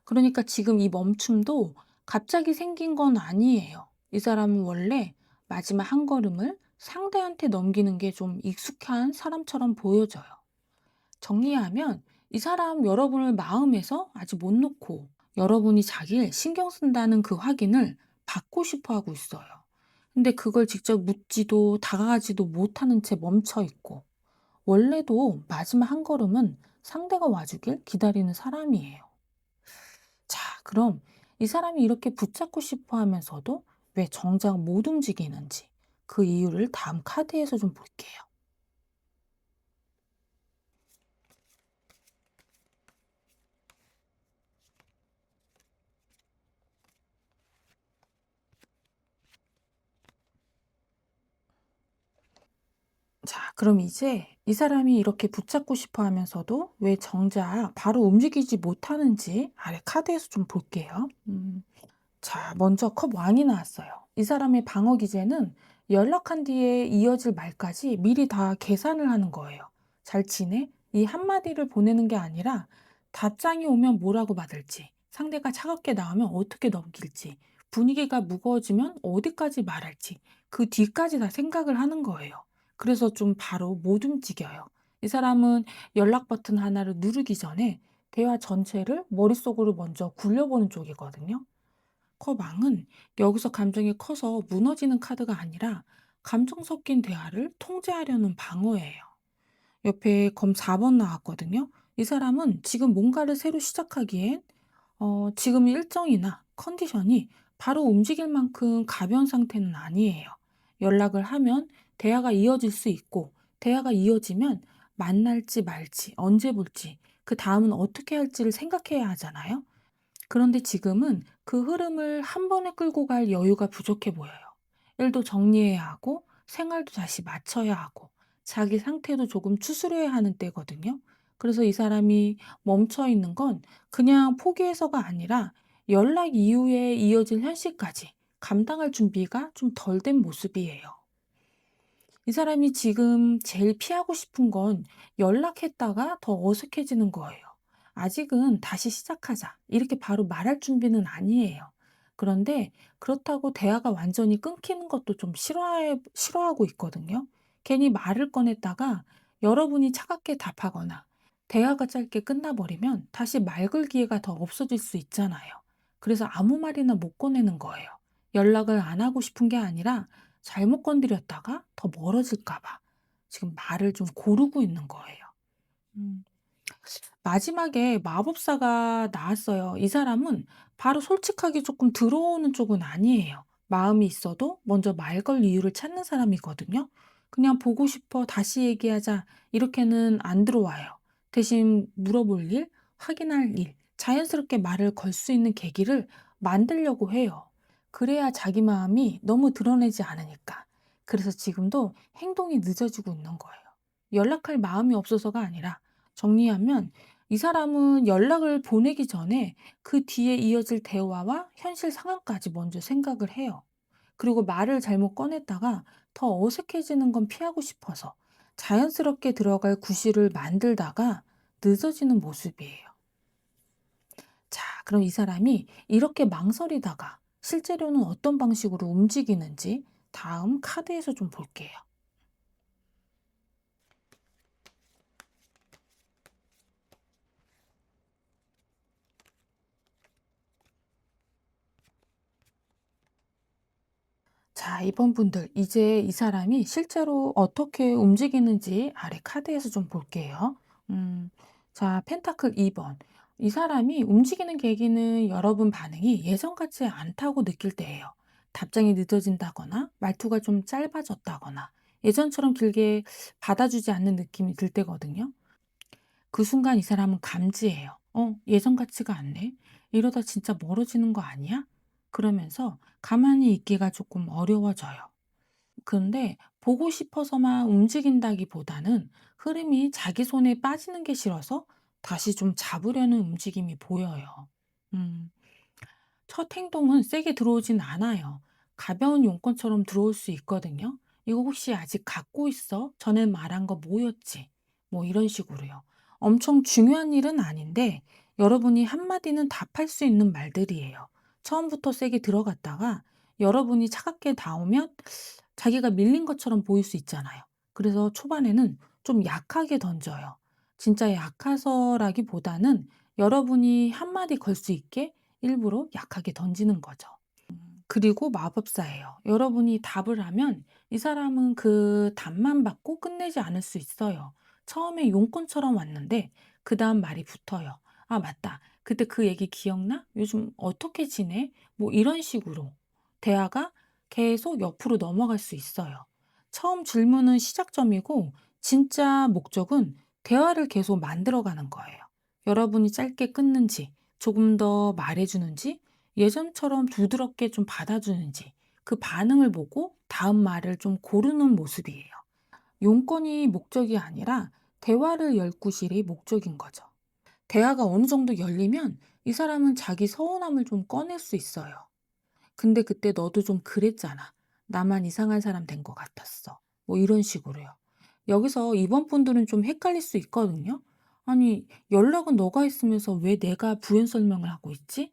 그러니까 지금 이 멈춤도 갑자기 생긴 건 아니에요. 이 사람은 원래 마지막 한 걸음을 상대한테 넘기는 게 좀 익숙한 사람처럼 보여져요. 정리하면 이 사람 여러분을 마음에서 아직 못 놓고 여러분이 자기를 신경 쓴다는 그 확인을 받고 싶어 하고 있어요. 근데 그걸 직접 묻지도 다가가지도 못하는 채 멈춰 있고 원래도 마지막 한 걸음은 상대가 와주길 기다리는 사람이에요. 자, 그럼 이 사람이 이렇게 붙잡고 싶어 하면서도 왜 정작 못 움직이는지 그 이유를 다음 카드에서 좀 볼게요. 자, 그럼 이제 이 사람이 이렇게 붙잡고 싶어 하면서도 왜 정작 바로 움직이지 못하는지 아래 카드에서 좀 볼게요. 자, 먼저 컵 왕이 나왔어요. 이 사람의 방어 기제는 연락한 뒤에 이어질 말까지 미리 다 계산을 하는 거예요. 잘 지내? 이 한마디를 보내는 게 아니라 답장이 오면 뭐라고 받을지, 상대가 차갑게 나오면 어떻게 넘길지, 분위기가 무거워지면 어디까지 말할지, 그 뒤까지 다 생각을 하는 거예요. 그래서 좀 바로 못 움직여요. 이 사람은 연락 버튼 하나를 누르기 전에 대화 전체를 머릿속으로 먼저 굴려보는 쪽이거든요. 커망은 여기서 감정이 커서 무너지는 카드가 아니라 감정 섞인 대화를 통제하려는 방어예요. 옆에 검 4번 나왔거든요. 이 사람은 지금 뭔가를 새로 시작하기엔 지금 일정이나 컨디션이 바로 움직일 만큼 가벼운 상태는 아니에요. 연락을 하면 대화가 이어질 수 있고 대화가 이어지면 만날지 말지 언제 볼지 그 다음은 어떻게 할지를 생각해야 하잖아요. 그런데 지금은 그 흐름을 한 번에 끌고 갈 여유가 부족해 보여요. 일도 정리해야 하고 생활도 다시 맞춰야 하고 자기 상태도 조금 추스려야 하는 때거든요. 그래서 이 사람이 멈춰 있는 건 그냥 포기해서가 아니라 연락 이후에 이어질 현실까지 감당할 준비가 좀 덜 된 모습이에요. 이 사람이 지금 제일 피하고 싶은 건 연락했다가 더 어색해지는 거예요. 아직은 다시 시작하자. 이렇게 바로 말할 준비는 아니에요. 그런데 그렇다고 대화가 완전히 끊기는 것도 좀 싫어하고 있거든요. 괜히 말을 꺼냈다가 여러분이 차갑게 답하거나 대화가 짧게 끝나버리면 다시 말 걸 기회가 더 없어질 수 있잖아요. 그래서 아무 말이나 못 꺼내는 거예요. 연락을 안 하고 싶은 게 아니라 잘못 건드렸다가 더 멀어질까 봐 지금 말을 좀 고르고 있는 거예요. 음. 마지막에 마법사가 나왔어요. 이 사람은 바로 솔직하게 조금 들어오는 쪽은 아니에요. 마음이 있어도 먼저 말 걸 이유를 찾는 사람이거든요. 그냥 보고 싶어, 다시 얘기하자, 이렇게는 안 들어와요. 대신 물어볼 일, 확인할 일, 자연스럽게 말을 걸 수 있는 계기를 만들려고 해요. 그래야 자기 마음이 너무 드러내지 않으니까. 그래서 지금도 행동이 늦어지고 있는 거예요. 연락할 마음이 없어서가 아니라 정리하면 이 사람은 연락을 보내기 전에 그 뒤에 이어질 대화와 현실 상황까지 먼저 생각을 해요. 그리고 말을 잘못 꺼냈다가 더 어색해지는 건 피하고 싶어서 자연스럽게 들어갈 구실을 만들다가 늦어지는 모습이에요. 자, 그럼 이 사람이 이렇게 망설이다가 실제로는 어떤 방식으로 움직이는지 다음 카드에서 좀 볼게요. 자, 이번 분들, 이제 이 사람이 실제로 어떻게 움직이는지 아래 카드에서 좀 볼게요. 음, 자, 펜타클 2번. 이 사람이 움직이는 계기는 여러분 반응이 예전 같지 않다고 느낄 때예요. 답장이 늦어진다거나, 말투가 좀 짧아졌다거나, 예전처럼 길게 받아주지 않는 느낌이 들 때거든요. 그 순간 이 사람은 감지해요. 예전 같지가 않네. 이러다 진짜 멀어지는 거 아니야? 그러면서 가만히 있기가 조금 어려워져요. 그런데 보고 싶어서만 움직인다기보다는 흐름이 자기 손에 빠지는 게 싫어서 다시 좀 잡으려는 움직임이 보여요. 음, 첫 행동은 세게 들어오진 않아요. 가벼운 용건처럼 들어올 수 있거든요. 이거 혹시 아직 갖고 있어? 전에 말한 거 뭐였지? 뭐 이런 식으로요. 엄청 중요한 일은 아닌데 여러분이 한마디는 답할 수 있는 말들이에요. 처음부터 세게 들어갔다가 여러분이 차갑게 나오면 자기가 밀린 것처럼 보일 수 있잖아요. 그래서 초반에는 좀 약하게 던져요. 진짜 약해서라기보다는 여러분이 한마디 걸 수 있게 일부러 약하게 던지는 거죠. 그리고 마법사예요. 여러분이 답을 하면 이 사람은 그 답만 받고 끝내지 않을 수 있어요. 처음에 용건처럼 왔는데 그다음 말이 붙어요. "아 맞다. 그때 그 얘기 기억나? 요즘 어떻게 지내?" 뭐 이런 식으로 대화가 계속 옆으로 넘어갈 수 있어요. 처음 질문은 시작점이고 진짜 목적은 대화를 계속 만들어가는 거예요. 여러분이 짧게 끊는지 조금 더 말해 주는지 예전처럼 부드럽게 좀 받아주는지 그 반응을 보고 다음 말을 좀 고르는 모습이에요. 용건이 목적이 아니라 대화를 열 구실이 목적인 거죠. 대화가 어느 정도 열리면 이 사람은 자기 서운함을 좀 꺼낼 수 있어요. 근데 그때 너도 좀 그랬잖아. 나만 이상한 사람 된 것 같았어. 뭐 이런 식으로요. 여기서 이번 분들은 좀 헷갈릴 수 있거든요. 아니, 연락은 너가 했으면서 왜 내가 부연 설명을 하고 있지?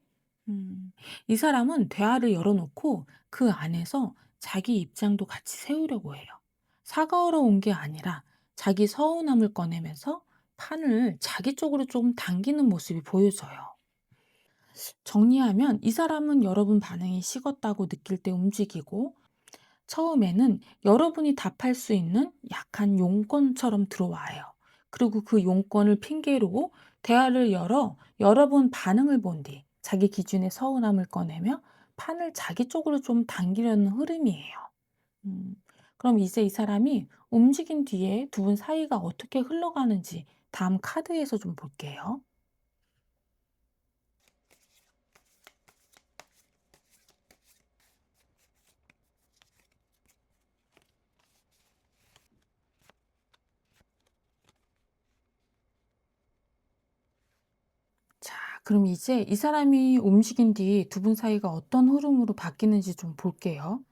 이 사람은 대화를 열어놓고 그 안에서 자기 입장도 같이 세우려고 해요. 사과하러 온 게 아니라 자기 서운함을 꺼내면서 판을 자기 쪽으로 좀 당기는 모습이 보여져요. 정리하면 이 사람은 여러분 반응이 식었다고 느낄 때 움직이고 처음에는 여러분이 답할 수 있는 약한 용건처럼 들어와요. 그리고 그 용건을 핑계로 대화를 열어 여러분 반응을 본 뒤 자기 기준의 서운함을 꺼내며 판을 자기 쪽으로 좀 당기려는 흐름이에요. 음, 그럼 이제 이 사람이 움직인 뒤에 두 분 사이가 어떻게 흘러가는지 다음 카드에서 좀 볼게요. 자, 그럼 이제 이 사람이 움직인 뒤 두 분 사이가 어떤 흐름으로 바뀌는지 좀 볼게요.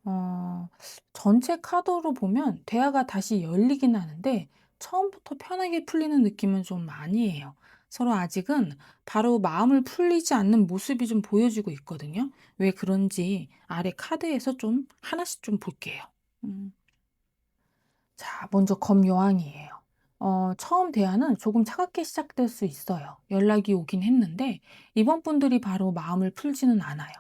어, 전체 카드로 보면 대화가 다시 열리긴 하는데 처음부터 편하게 풀리는 느낌은 좀 아니에요. 서로 아직은 바로 마음을 풀리지 않는 모습이 좀 보여지고 있거든요. 왜 그런지 아래 카드에서 좀 하나씩 좀 볼게요. 음. 자, 먼저 검요한이에요. 처음 대화는 조금 차갑게 시작될 수 있어요. 연락이 오긴 했는데 이번 분들이 바로 마음을 풀지는 않아요.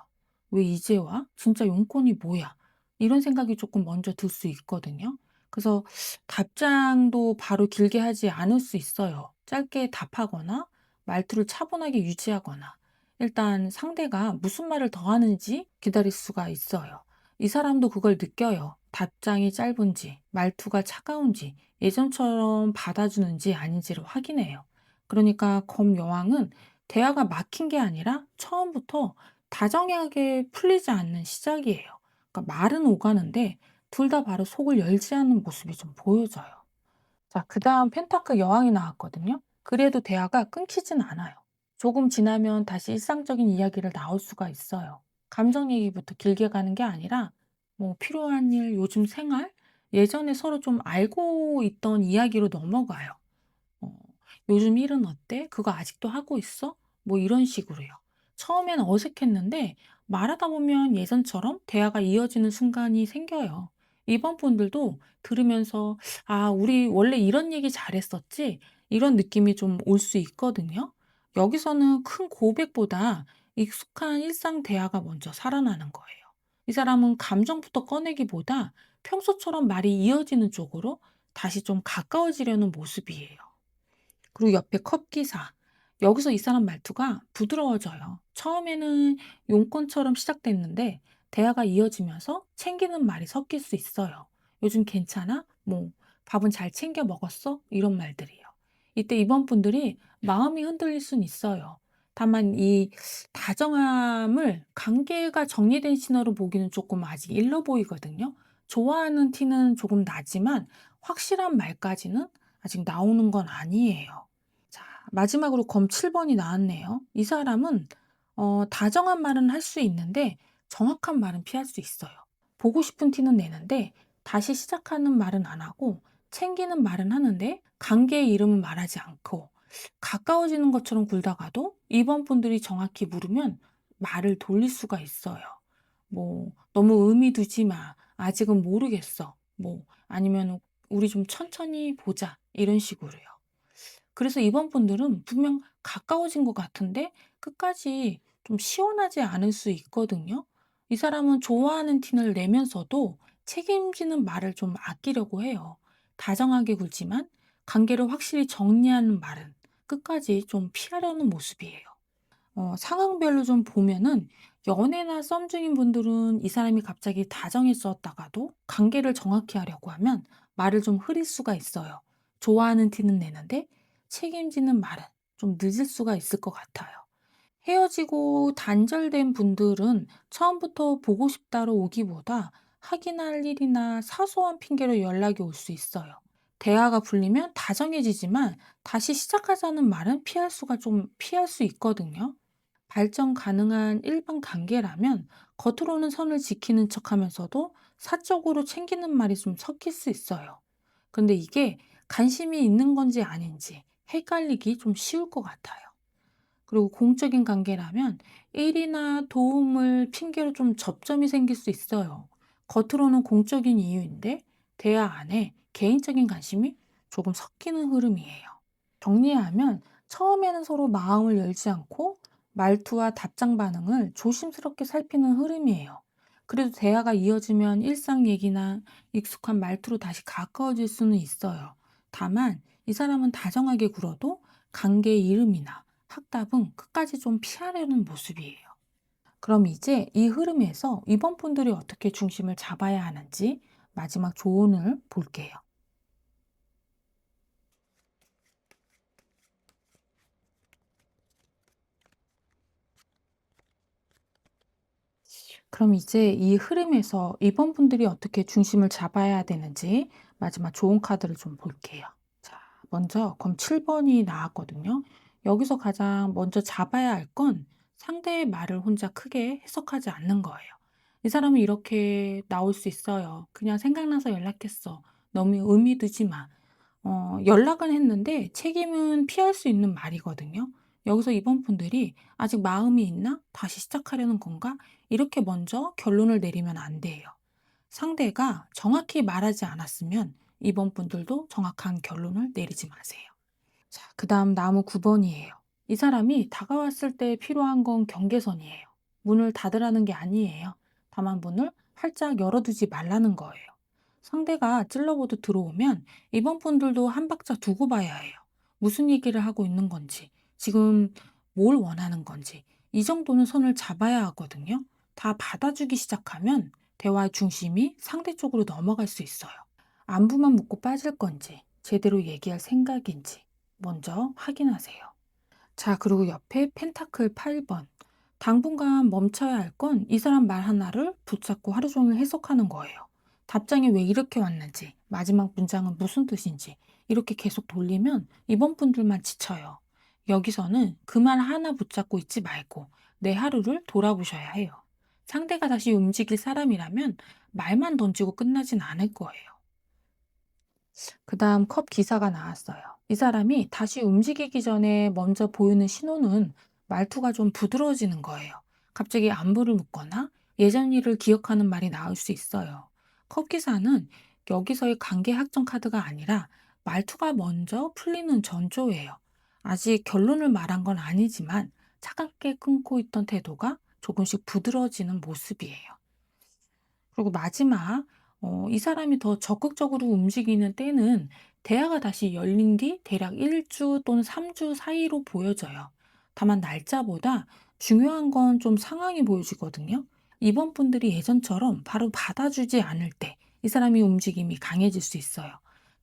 왜 이제 와? 진짜 용건이 뭐야? 이런 생각이 조금 먼저 들 수 있거든요. 그래서 답장도 바로 길게 하지 않을 수 있어요. 짧게 답하거나 말투를 차분하게 유지하거나 일단 상대가 무슨 말을 더 하는지 기다릴 수가 있어요. 이 사람도 그걸 느껴요. 답장이 짧은지, 말투가 차가운지, 예전처럼 받아주는지 아닌지를 확인해요. 그러니까 검 여왕은 대화가 막힌 게 아니라 처음부터 다정하게 풀리지 않는 시작이에요. 그러니까 말은 오가는데 둘 다 바로 속을 열지 않는 모습이 좀 보여져요. 자, 그 다음 펜타클 여왕이 나왔거든요. 그래도 대화가 끊기진 않아요. 조금 지나면 다시 일상적인 이야기를 나올 수가 있어요. 감정 얘기부터 길게 가는 게 아니라 뭐 필요한 일, 요즘 생활, 예전에 서로 좀 알고 있던 이야기로 넘어가요. 어 "요즘 일은 어때? 그거 아직도 하고 있어?" 뭐 이런 식으로요. 처음엔 어색했는데 말하다 보면 예전처럼 대화가 이어지는 순간이 생겨요. 이번 분들도 들으면서 '아 우리 원래 이런 얘기 잘했었지?' 이런 느낌이 좀 올 수 있거든요. 여기서는 큰 고백보다 익숙한 일상 대화가 먼저 살아나는 거예요. 이 사람은 감정부터 꺼내기보다 평소처럼 말이 이어지는 쪽으로 다시 좀 가까워지려는 모습이에요. 그리고 옆에 컵 기사. 여기서 이 사람 말투가 부드러워져요. 처음에는 용건처럼 시작됐는데 대화가 이어지면서 챙기는 말이 섞일 수 있어요. "요즘 괜찮아?" 뭐 "밥은 잘 챙겨 먹었어?" 이런 말들이요. 이때 이번 분들이 마음이 흔들릴 순 있어요. 다만 이 다정함을 관계가 정리된 신호로 보기는 조금 아직 일러 보이거든요. 좋아하는 티는 조금 나지만 확실한 말까지는 아직 나오는 건 아니에요. 자, 마지막으로 검 7 번이 나왔네요. 이 사람은 다정한 말은 할 수 있는데 정확한 말은 피할 수 있어요. 보고 싶은 티는 내는데 다시 시작하는 말은 안 하고 챙기는 말은 하는데 관계의 이름은 말하지 않고 가까워지는 것처럼 굴다가도 이번 분들이 정확히 물으면 말을 돌릴 수가 있어요. 뭐 "너무 의미 두지 마. 아직은 모르겠어." 뭐 아니면 "우리 좀 천천히 보자." 이런 식으로요. 그래서 이번 분들은 분명 가까워진 것 같은데 끝까지 좀 시원하지 않을 수 있거든요. 이 사람은 좋아하는 티를 내면서도 책임지는 말을 좀 아끼려고 해요. 다정하게 굴지만 관계를 확실히 정리하는 말은 끝까지 좀 피하려는 모습이에요. 상황별로 좀 보면은 연애나 썸 중인 분들은 이 사람이 갑자기 다정해졌다가도 관계를 정확히 하려고 하면 말을 좀 흐릴 수가 있어요. 좋아하는 티는 내는데 책임지는 말은 좀 늦을 수가 있을 것 같아요. 헤어지고 단절된 분들은 처음부터 보고 싶다로 오기보다 확인할 일이나 사소한 핑계로 연락이 올 수 있어요. 대화가 풀리면 다정해지지만 다시 시작하자는 말은 피할 수 있거든요. 발전 가능한 일반 관계라면 겉으로는 선을 지키는 척하면서도 사적으로 챙기는 말이 좀 섞일 수 있어요. 근데 이게 관심이 있는 건지 아닌지 헷갈리기 좀 쉬울 것 같아요. 그리고 공적인 관계라면 일이나 도움을 핑계로 좀 접점이 생길 수 있어요. 겉으로는 공적인 이유인데 대화 안에 개인적인 관심이 조금 섞이는 흐름이에요. 정리하면 처음에는 서로 마음을 열지 않고 말투와 답장 반응을 조심스럽게 살피는 흐름이에요. 그래도 대화가 이어지면 일상 얘기나 익숙한 말투로 다시 가까워질 수는 있어요. 다만 이 사람은 다정하게 굴어도 관계의 이름이나 학답은 끝까지 좀 피하려는 모습이에요. 그럼 이제 이 흐름에서 이번 분들이 어떻게 중심을 잡아야 하는지 마지막 조언을 볼게요. 그럼 이제 이 흐름에서 이번 분들이 어떻게 중심을 잡아야 되는지 마지막 좋은 카드를 좀 볼게요. 자, 먼저 검 7번이 나왔거든요. 여기서 가장 먼저 잡아야 할 건 상대의 말을 혼자 크게 해석하지 않는 거예요. 이 사람은 이렇게 나올 수 있어요. "그냥 생각나서 연락했어. 너무 의미 두지 마." 연락은 했는데 책임은 피할 수 있는 말이거든요. 여기서 이번 분들이 '아직 마음이 있나? 다시 시작하려는 건가?' 이렇게 먼저 결론을 내리면 안 돼요. 상대가 정확히 말하지 않았으면 이번 분들도 정확한 결론을 내리지 마세요. 자, 그다음 나무 9 번이에요. 이 사람이 다가왔을 때 필요한 건 경계선이에요. 문을 닫으라는 게 아니에요. 다만 문을 활짝 열어두지 말라는 거예요. 상대가 찔러보듯 들어오면 이번 분들도 한 박자 두고 봐야 해요. 무슨 얘기를 하고 있는 건지, 지금 뭘 원하는 건지, 이 정도는 선을 잡아야 하거든요. 다 받아주기 시작하면 대화의 중심이 상대 쪽으로 넘어갈 수 있어요. 안부만 묻고 빠질 건지, 제대로 얘기할 생각인지 먼저 확인하세요. 자, 그리고 옆에 펜타클 8 번. 당분간 멈춰야 할 건 이 사람 말 하나를 붙잡고 하루 종일 해석하는 거예요. 답장이 왜 이렇게 왔는지, 마지막 문장은 무슨 뜻인지 이렇게 계속 돌리면 이번 분들만 지쳐요. 여기서는 그 말 하나 붙잡고 있지 말고 내 하루를 돌아보셔야 해요. 상대가 다시 움직일 사람이라면 말만 던지고 끝나진 않을 거예요. 그다음 컵 기사가 나왔어요. 이 사람이 다시 움직이기 전에 먼저 보이는 신호는 말투가 좀 부드러워지는 거예요. 갑자기 안부를 묻거나 예전 일을 기억하는 말이 나올 수 있어요. 컵 기사는 여기서의 관계 확정 카드가 아니라 말투가 먼저 풀리는 전조예요. 아직 결론을 말한 건 아니지만 차갑게 끊고 있던 태도가 조금씩 부드러워지는 모습이에요. 그리고 마지막, 이 사람이 더 적극적으로 움직이는 때는 대화가 다시 열린 뒤 대략 1주 또는 3주 사이로 보여져요. 다만 날짜보다 중요한 건 좀 상황이 보여지거든요. 이번 분들이 예전처럼 바로 받아주지 않을 때 이 사람이 움직임이 강해질 수 있어요.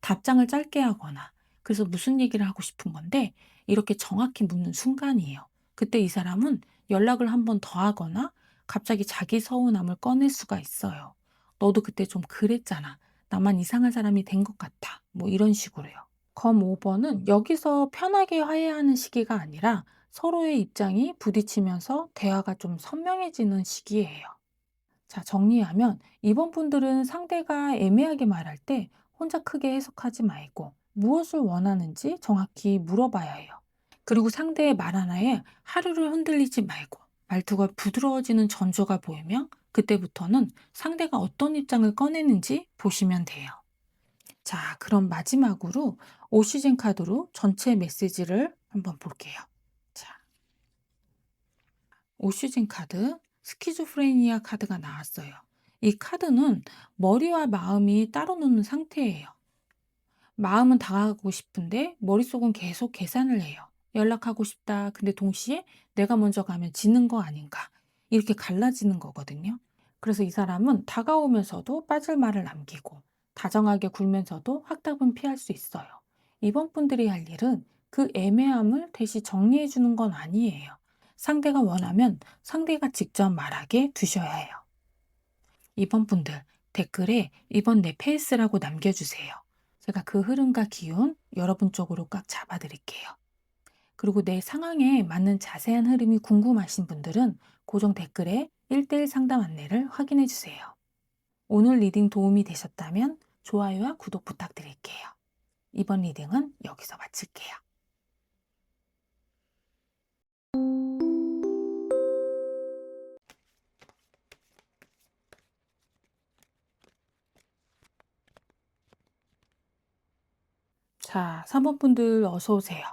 답장을 짧게 하거나, 그래서 무슨 얘기를 하고 싶은 건데 이렇게 정확히 묻는 순간이에요. 그때 이 사람은 연락을 한번 더 하거나 갑자기 자기 서운함을 꺼낼 수가 있어요. "너도 그때 좀 그랬잖아. 나만 이상한 사람이 된 것 같아." 뭐 이런 식으로요. 검 5번은 여기서 편하게 화해하는 시기가 아니라 서로의 입장이 부딪히면서 대화가 좀 선명해지는 시기예요. 자, 정리하면 이번 분들은 상대가 애매하게 말할 때 혼자 크게 해석하지 말고 무엇을 원하는지 정확히 물어봐야 해요. 그리고 상대의 말 하나에 하루를 흔들리지 말고 말투가 부드러워지는 전조가 보이면 그때부터는 상대가 어떤 입장을 꺼내는지 보시면 돼요. 자, 그럼 마지막으로 오시즌 카드로 전체 메시지를 한번 볼게요. 자, 오시즌 카드, 스키즈프레니아 카드가 나왔어요. 이 카드는 머리와 마음이 따로 노는 상태예요. 마음은 다가가고 싶은데 머릿속은 계속 계산을 해요. 연락하고 싶다. 근데 동시에 내가 먼저 가면 지는 거 아닌가. 이렇게 갈라지는 거거든요. 그래서 이 사람은 다가오면서도 빠질 말을 남기고 다정하게 굴면서도 확답은 피할 수 있어요. 이번 분들이 할 일은 그 애매함을 대신 정리해 주는 건 아니에요. 상대가 원하면 상대가 직접 말하게 두셔야 해요. 이번 분들 댓글에 "이번 내 페이스라고 남겨주세요. 제가 그 흐름과 기운 여러분 쪽으로 꽉 잡아드릴게요. 그리고 내 상황에 맞는 자세한 흐름이 궁금하신 분들은 고정 댓글에 1대1 상담 안내를 확인해 주세요. 오늘 리딩 도움이 되셨다면 좋아요와 구독 부탁드릴게요. 이번 리딩은 여기서 마칠게요. 자, 3번 분들 어서 오세요.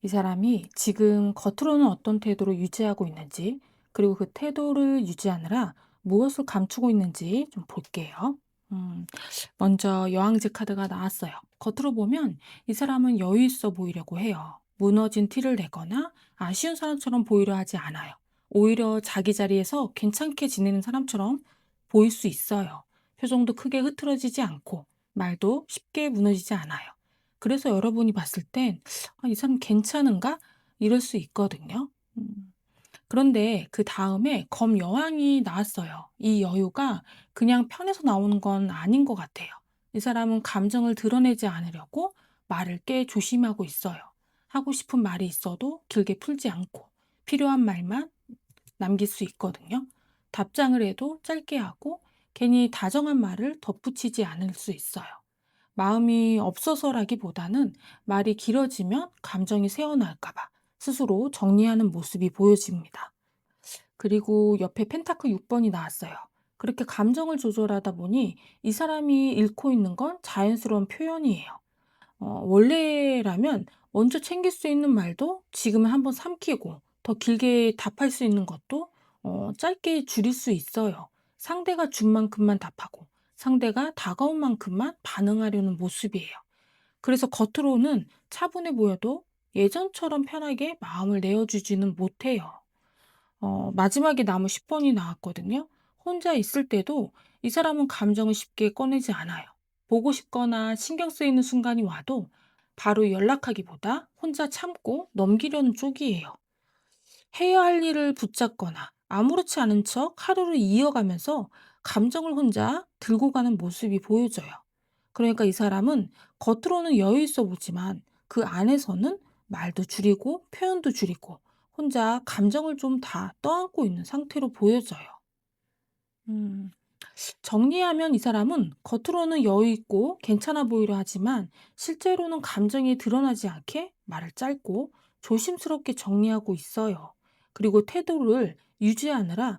이 사람이 지금 겉으로는 어떤 태도를 유지하고 있는지, 그리고 그 태도를 유지하느라 무엇을 감추고 있는지 좀 볼게요. 음, 먼저 여왕제 카드가 나왔어요. 겉으로 보면 이 사람은 여유 있어 보이려고 해요. 무너진 티를 내거나 아쉬운 사람처럼 보이려 하지 않아요. 오히려 자기 자리에서 괜찮게 지내는 사람처럼 보일 수 있어요. 표정도 크게 흐트러지지 않고 말도 쉽게 무너지지 않아요. 그래서 여러분이 봤을 땐 '아 이 사람 괜찮은가?' 이럴 수 있거든요. 그런데 그다음에 검 여왕이 나왔어요. 이 여유가 그냥 편해서 나오는 건 아닌 것 같아요. 이 사람은 감정을 드러내지 않으려고 말을 꽤 조심하고 있어요. 하고 싶은 말이 있어도 길게 풀지 않고 필요한 말만 남길 수 있거든요. 답장을 해도 짧게 하고 괜히 다정한 말을 덧붙이지 않을 수 있어요. 마음이 없어서라기보다는 말이 길어지면 감정이 새어나올까 봐 스스로 정리하는 모습이 보여집니다. 그리고 옆에 펜타클 6번이 나왔어요. 그렇게 감정을 조절하다 보니 이 사람이 잃고 있는 건 자연스러운 표현이에요. 원래라면 먼저 챙길 수 있는 말도 지금은 한번 삼키고 더 길게 답할 수 있는 것도 짧게 줄일 수 있어요. 상대가 준 만큼만 답하고 상대가 다가온 만큼만 반응하려는 모습이에요. 그래서 겉으로는 차분해 보여도 예전처럼 편하게 마음을 내어주지는 못해요. 마지막에 남은 10번이 나왔거든요. 혼자 있을 때도 이 사람은 감정을 쉽게 꺼내지 않아요. 보고 싶거나 신경 쓰이는 순간이 와도 바로 연락하기보다 혼자 참고 넘기려는 쪽이에요. 해야 할 일을 붙잡거나 아무렇지 않은 척 하루를 이어가면서 감정을 혼자 들고 가는 모습이 보여져요. 그러니까 이 사람은 겉으로는 여유 있어 보지만 그 안에서는 말도 줄이고 표현도 줄이고 혼자 감정을 좀 다 떠안고 있는 상태로 보여져요. 음. 정리하면 이 사람은 겉으로는 여유 있고 괜찮아 보이려 하지만 실제로는 감정이 드러나지 않게 말을 짧고 조심스럽게 정리하고 있어요. 그리고 태도를 유지하느라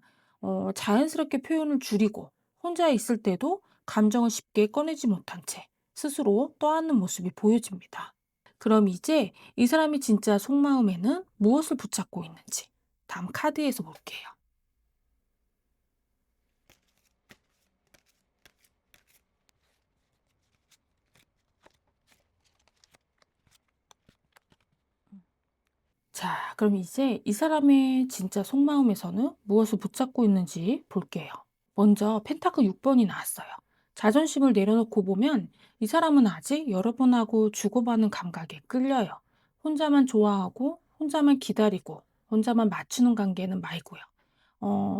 자연스럽게 표현을 줄이고 혼자 있을 때도 감정을 쉽게 꺼내지 못한 채 스스로 떠안는 모습이 보여집니다. 그럼 이제 이 사람이 진짜 속마음에는 무엇을 붙잡고 있는지 다음 카드에서 볼게요. 자, 그럼 이제 이 사람의 진짜 속마음에서는 무엇을 붙잡고 있는지 볼게요. 먼저 펜타클 6번이 나왔어요. 자존심을 내려놓고 보면 이 사람은 아직 여러분하고 주고받는 감각에 끌려요. 혼자만 좋아하고, 혼자만 기다리고, 혼자만 맞추는 관계는 말고요.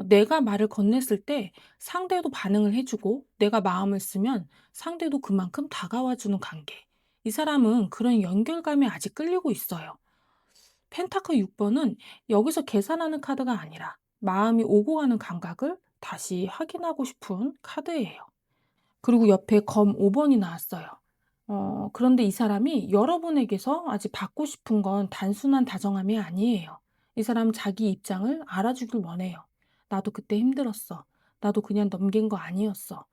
내가 말을 건넸을 때 상대도 반응을 해주고, 내가 마음을 쓰면 상대도 그만큼 다가와주는 관계. 이 사람은 그런 연결감에 아직 끌리고 있어요. 펜타클 6번은 여기서 계산하는 카드가 아니라 마음이 오고 가는 감각을 다시 확인하고 싶은 카드예요. 그리고 옆에 검 5번이 나왔어요. 그런데 이 사람이 여러분에게서 아직 받고 싶은 건 단순한 다정함이 아니에요. 이 사람 자기 입장을 알아주길 원해요. 나도 그때 힘들었어. 나도 그냥 넘긴 거 아니었어.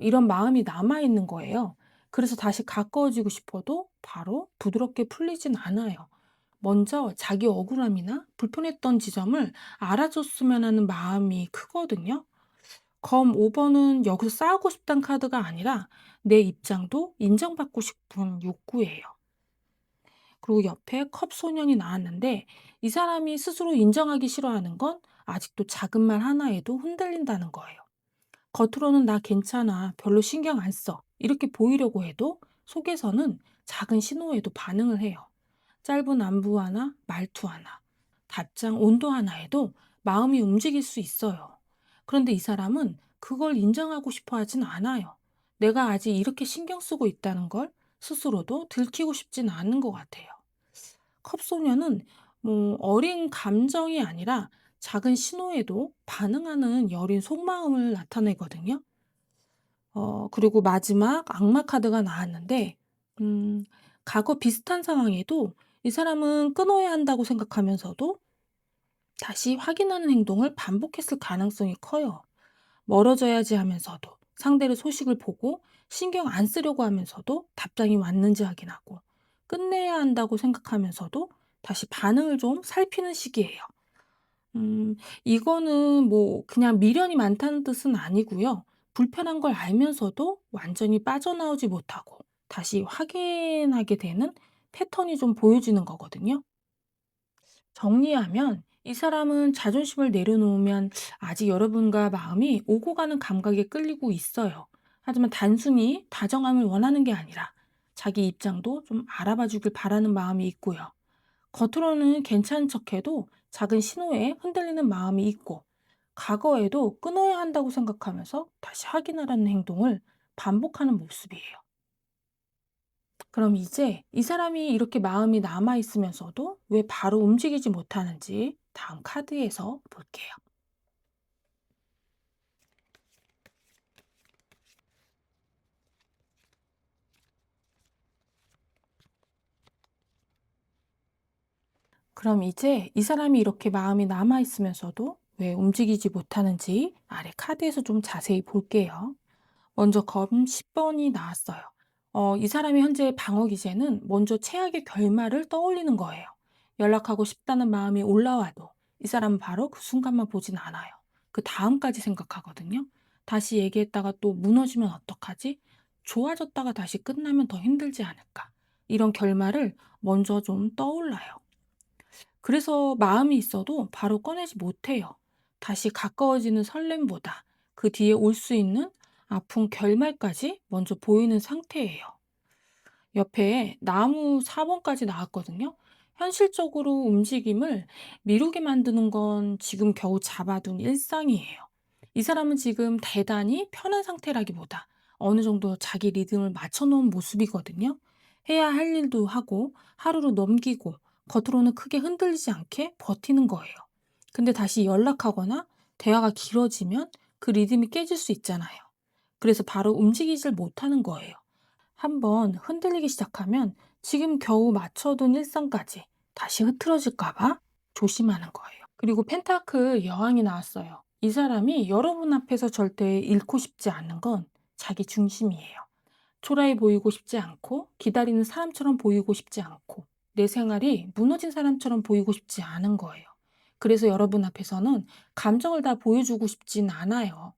이런 마음이 남아있는 거예요. 그래서 다시 가까워지고 싶어도 바로 부드럽게 풀리진 않아요. 먼저 자기 억울함이나 불편했던 지점을 알아줬으면 하는 마음이 크거든요. 검 5번은 여기서 싸우고 싶단 카드가 아니라 내 입장도 인정받고 싶은 욕구예요. 그리고 옆에 컵 소년이 나왔는데 이 사람이 스스로 인정하기 싫어하는 건 아직도 작은 말 하나에도 흔들린다는 거예요. 겉으로는 나 괜찮아, 별로 신경 안 써. 이렇게 보이려고 해도 속에서는 작은 신호에도 반응을 해요. 짧은 안부 하나, 말투 하나, 답장 온도 하나에도 마음이 움직일 수 있어요. 그런데 이 사람은 그걸 인정하고 싶어 하진 않아요. 내가 아직 이렇게 신경 쓰고 있다는 걸 스스로도 들키고 싶진 않은 것 같아요. 컵소녀는 뭐 어린 감정이 아니라 작은 신호에도 반응하는 여린 속마음을 나타내거든요. 그리고 마지막 악마 카드가 나왔는데, 음, 과거 비슷한 상황에도 이 사람은 끊어야 한다고 생각하면서도 다시 확인하는 행동을 반복했을 가능성이 커요. 멀어져야지 하면서도 상대의 소식을 보고 신경 안 쓰려고 하면서도 답장이 왔는지 확인하고 끝내야 한다고 생각하면서도 다시 반응을 좀 살피는 시기예요. 이거는 뭐 그냥 미련이 많다는 뜻은 아니고요. 불편한 걸 알면서도 완전히 빠져나오지 못하고 다시 확인하게 되는 패턴이 좀 보여지는 거거든요. 정리하면 이 사람은 자존심을 내려놓으면 아직 여러분과 마음이 오고 가는 감각에 끌리고 있어요. 하지만 단순히 다정함을 원하는 게 아니라 자기 입장도 좀 알아봐 주길 바라는 마음이 있고요. 겉으로는 괜찮은 척해도 작은 신호에 흔들리는 마음이 있고, 과거에도 끊어야 한다고 생각하면서 다시 확인하려는 행동을 반복하는 모습이에요. 그럼 이제 이 사람이 이렇게 마음이 남아있으면서도 왜 바로 움직이지 못하는지 다음 카드에서 볼게요. 그럼 이제 이 사람이 이렇게 마음이 남아있으면서도 왜 움직이지 못하는지 아래 카드에서 좀 자세히 볼게요. 먼저 검 10번이 나왔어요. 이 사람이 현재 방어 기제는 먼저 최악의 결말을 떠올리는 거예요. 연락하고 싶다는 마음이 올라와도 이 사람은 바로 그 순간만 보진 않아요. 그 다음까지 생각하거든요. 다시 얘기했다가 또 무너지면 어떡하지? 좋아졌다가 다시 끝나면 더 힘들지 않을까? 이런 결말을 먼저 좀 떠올라요. 그래서 마음이 있어도 바로 꺼내지 못해요. 다시 가까워지는 설렘보다 그 뒤에 올 수 있는 아픈 결말까지 먼저 보이는 상태예요. 옆에 나무 4번까지 나왔거든요. 현실적으로 움직임을 미루게 만드는 건 지금 겨우 잡아둔 일상이에요. 이 사람은 지금 대단히 편한 상태라기보다 어느 정도 자기 리듬을 맞춰놓은 모습이거든요. 해야 할 일도 하고 하루를 넘기고 겉으로는 크게 흔들리지 않게 버티는 거예요. 근데 다시 연락하거나 대화가 길어지면 그 리듬이 깨질 수 있잖아요. 그래서 바로 움직이질 못하는 거예요. 한번 흔들리기 시작하면 지금 겨우 맞춰둔 일상까지 다시 흐트러질까 봐 조심하는 거예요. 그리고 펜타클 여왕이 나왔어요. 이 사람이 여러분 앞에서 절대 잃고 싶지 않은 건 자기 중심이에요. 초라해 보이고 싶지 않고, 기다리는 사람처럼 보이고 싶지 않고, 내 생활이 무너진 사람처럼 보이고 싶지 않은 거예요. 그래서 여러분 앞에서는 감정을 다 보여주고 싶진 않아요.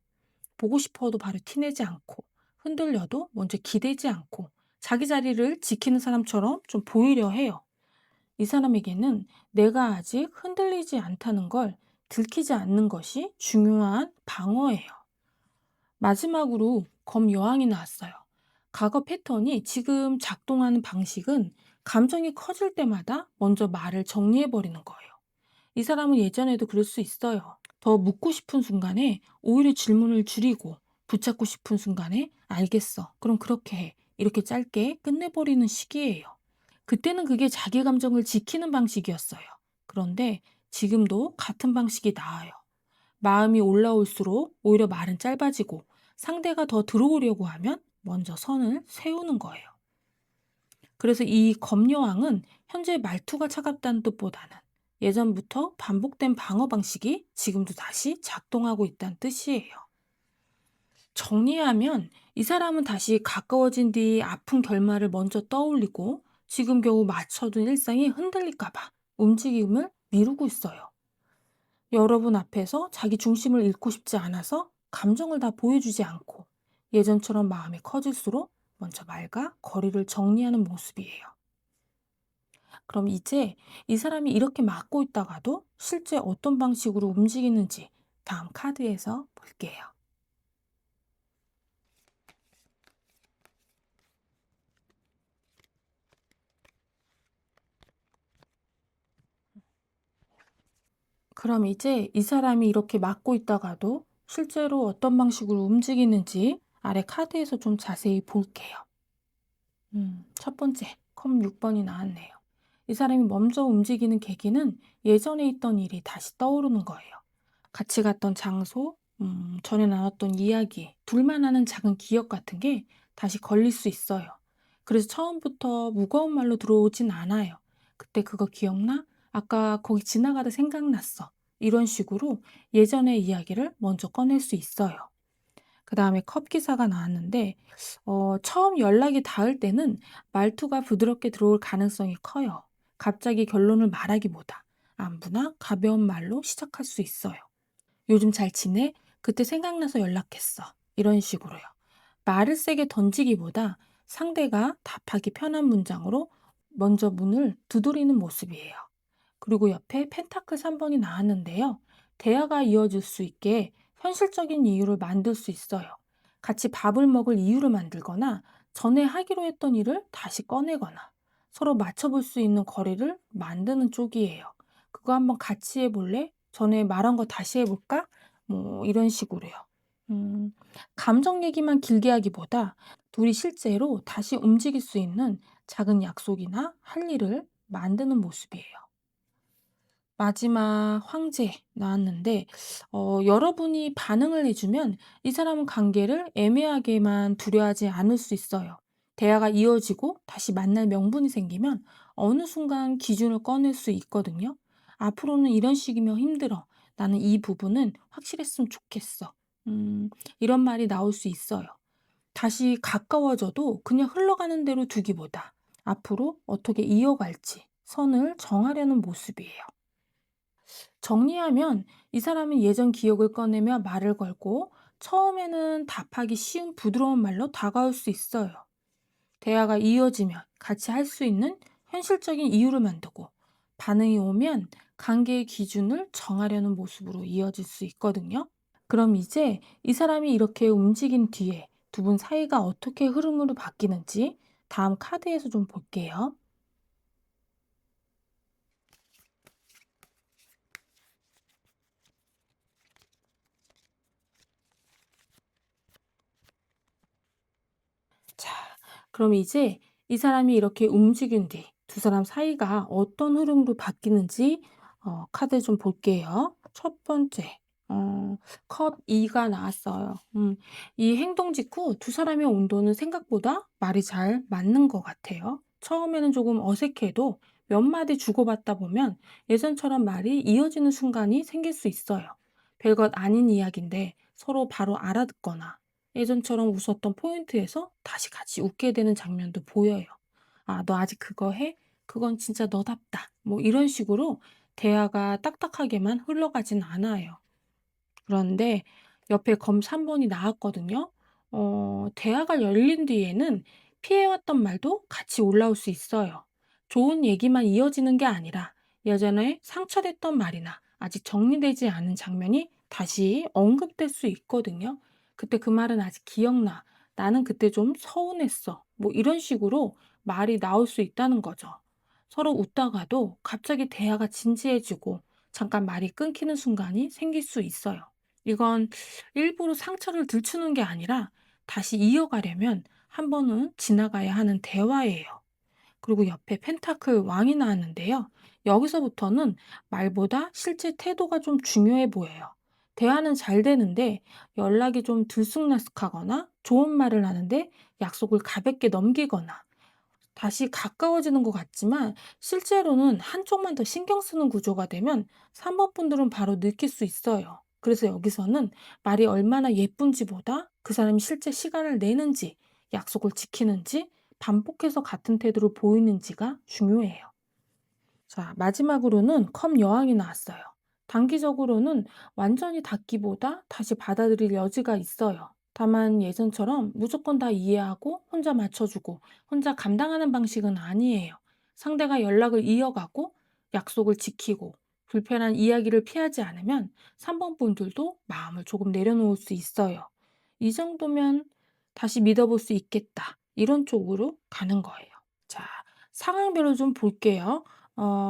보고 싶어도 바로 티내지 않고, 흔들려도 먼저 기대지 않고, 자기 자리를 지키는 사람처럼 좀 보이려 해요. 이 사람에게는 내가 아직 흔들리지 않다는 걸 들키지 않는 것이 중요한 방어예요. 마지막으로 검 여왕이 나왔어요. 과거 패턴이 지금 작동하는 방식은 감정이 커질 때마다 먼저 말을 정리해버리는 거예요. 이 사람은 예전에도 그럴 수 있어요. 더 묻고 싶은 순간에 오히려 질문을 줄이고, 붙잡고 싶은 순간에 알겠어. 그럼 그렇게 해. 이렇게 짧게 끝내버리는 시기예요. 그때는 그게 자기 감정을 지키는 방식이었어요. 그런데 지금도 같은 방식이 나아요. 마음이 올라올수록 오히려 말은 짧아지고, 상대가 더 들어오려고 하면 먼저 선을 세우는 거예요. 그래서 이 검여왕은 현재 말투가 차갑다는 뜻보다는 예전부터 반복된 방어 방식이 지금도 다시 작동하고 있다는 뜻이에요. 정리하면 이 사람은 다시 가까워진 뒤 아픈 결말을 먼저 떠올리고, 지금 겨우 맞춰둔 일상이 흔들릴까봐 움직임을 미루고 있어요. 여러분 앞에서 자기 중심을 잃고 싶지 않아서 감정을 다 보여주지 않고, 예전처럼 마음이 커질수록 먼저 말과 거리를 정리하는 모습이에요. 그럼 이제 이 사람이 이렇게 막고 있다가도 실제 어떤 방식으로 움직이는지 다음 카드에서 볼게요. 그럼 이제 이 사람이 이렇게 막고 있다가도 실제로 어떤 방식으로 움직이는지 아래 카드에서 좀 자세히 볼게요. 첫 번째, 컵 6번이 나왔네요. 이 사람이 먼저 움직이는 계기는 예전에 있던 일이 다시 떠오르는 거예요. 같이 갔던 장소, 전에 나눴던 이야기, 둘만 아는 작은 기억 같은 게 다시 걸릴 수 있어요. 그래서 처음부터 무거운 말로 들어오진 않아요. 그때 그거 기억나? 아까 거기 지나가다 생각났어. 이런 식으로 예전의 이야기를 먼저 꺼낼 수 있어요. 그 다음에 컵 기사가 나왔는데, 처음 연락이 닿을 때는 말투가 부드럽게 들어올 가능성이 커요. 갑자기 결론을 말하기보다 안부나 가벼운 말로 시작할 수 있어요. 요즘 잘 지내? 그때 생각나서 연락했어. 이런 식으로요. 말을 세게 던지기보다 상대가 답하기 편한 문장으로 먼저 문을 두드리는 모습이에요. 그리고 옆에 펜타클 3번이 나왔는데요. 대화가 이어질 수 있게 현실적인 이유를 만들 수 있어요. 같이 밥을 먹을 이유를 만들거나, 전에 하기로 했던 일을 다시 꺼내거나, 서로 맞춰볼 수 있는 거리를 만드는 쪽이에요. 그거 한번 같이 해볼래? 전에 말한 거 다시 해볼까? 뭐 이런 식으로요. 음, 감정 얘기만 길게 하기보다 둘이 실제로 다시 움직일 수 있는 작은 약속이나 할 일을 만드는 모습이에요. 마지막 황제 나왔는데, 여러분이 반응을 해주면 이 사람은 관계를 애매하게만 두려워하지 않을 수 있어요. 대화가 이어지고 다시 만날 명분이 생기면 어느 순간 기준을 꺼낼 수 있거든요. 앞으로는 이런 식이면 힘들어. 나는 이 부분은 확실했으면 좋겠어. 이런 말이 나올 수 있어요. 다시 가까워져도 그냥 흘러가는 대로 두기보다 앞으로 어떻게 이어갈지 선을 정하려는 모습이에요. 정리하면 이 사람은 예전 기억을 꺼내며 말을 걸고, 처음에는 답하기 쉬운 부드러운 말로 다가올 수 있어요. 대화가 이어지면 같이 할 수 있는 현실적인 이유를 만들고, 반응이 오면 관계의 기준을 정하려는 모습으로 이어질 수 있거든요. 그럼 이제 이 사람이 이렇게 움직인 뒤에 두 분 사이가 어떻게 흐름으로 바뀌는지 다음 카드에서 좀 볼게요. 자, 그럼 이제 이 사람이 이렇게 움직인 뒤 두 사람 사이가 어떤 흐름으로 바뀌는지 카드 좀 볼게요. 첫 번째, 어 컵 2가 나왔어요. 이 행동 직후 두 사람의 온도는 생각보다 말이 잘 맞는 것 같아요. 처음에는 조금 어색해도 몇 마디 주고받다 보면 예전처럼 말이 이어지는 순간이 생길 수 있어요. 별것 아닌 이야기인데 서로 바로 알아듣거나 예전처럼 웃었던 포인트에서 다시 같이 웃게 되는 장면도 보여요. "아, 너 아직 그거 해? 그건 진짜 너답다." 뭐 이런 식으로 대화가 딱딱하게만 흘러가진 않아요. 그런데 옆에 검 3 번이 나왔거든요. 대화가 열린 뒤에는 피해왔던 말도 같이 올라올 수 있어요. 좋은 얘기만 이어지는 게 아니라 예전에 상처됐던 말이나 아직 정리되지 않은 장면이 다시 언급될 수 있거든요. "그때 그 말은 아직 기억나. 나는 그때 좀 서운했어." 뭐 이런 식으로 말이 나올 수 있다는 거죠. 서로 웃다가도 갑자기 대화가 진지해지고 잠깐 말이 끊기는 순간이 생길 수 있어요. 이건 일부러 상처를 들추는 게 아니라 다시 이어가려면 한 번은 지나가야 하는 대화예요. 그리고 옆에 펜타클 왕이 나왔는데요. 여기서부터는 말보다 실제 태도가 좀 중요해 보여요. 대화는 잘 되는데 연락이 좀 들쑥날쑥하거나 좋은 말을 하는데 약속을 가볍게 넘기거나 다시 가까워지는 것 같지만 실제로는 한쪽만 더 신경 쓰는 구조가 되면 3번 분들은 바로 느낄 수 있어요. 그래서 여기서는 말이 얼마나 예쁜지보다 그 사람이 실제 시간을 내는지, 약속을 지키는지, 반복해서 같은 태도를 보이는지가 중요해요. 자, 마지막으로는 컵 여왕이 나왔어요. 단기적으로는 완전히 닫기보다 다시 받아들일 여지가 있어요. 다만 예전처럼 무조건 다 이해하고 혼자 맞춰주고 혼자 감당하는 방식은 아니에요. 상대가 연락을 이어가고 약속을 지키고 불편한 이야기를 피하지 않으면 3번 분들도 마음을 조금 내려놓을 수 있어요. 이 정도면 다시 믿어볼 수 있겠다. 이런 쪽으로 가는 거예요. 자, 상황별로 좀 볼게요.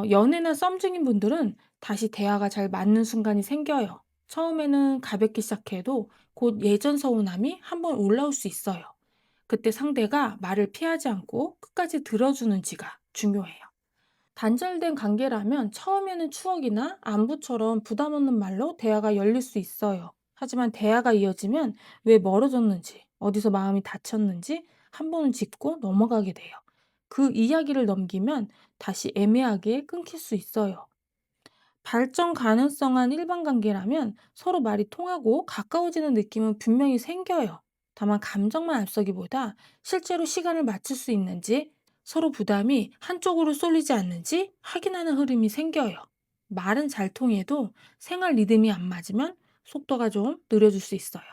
연애나 썸 중인 분들은 다시 대화가 잘 맞는 순간이 생겨요. 처음에는 가볍게 시작해도 곧 예전 서운함이 한번 올라올 수 있어요. 그때 상대가 말을 피하지 않고 끝까지 들어주는지가 중요해요. 단절된 관계라면 처음에는 추억이나 안부처럼 부담 없는 말로 대화가 열릴 수 있어요. 하지만 대화가 이어지면 왜 멀어졌는지, 어디서 마음이 다쳤는지 한 번은 짚고 넘어가게 돼요. 그 이야기를 넘기면 다시 애매하게 끊길 수 있어요. 발전 가능성한 일반 관계라면 서로 말이 통하고 가까워지는 느낌은 분명히 생겨요. 다만 감정만 앞서기보다 실제로 시간을 맞출 수 있는지, 서로 부담이 한쪽으로 쏠리지 않는지 확인하는 흐름이 생겨요. 말은 잘 통해도 생활 리듬이 안 맞으면 속도가 좀 느려질 수 있어요.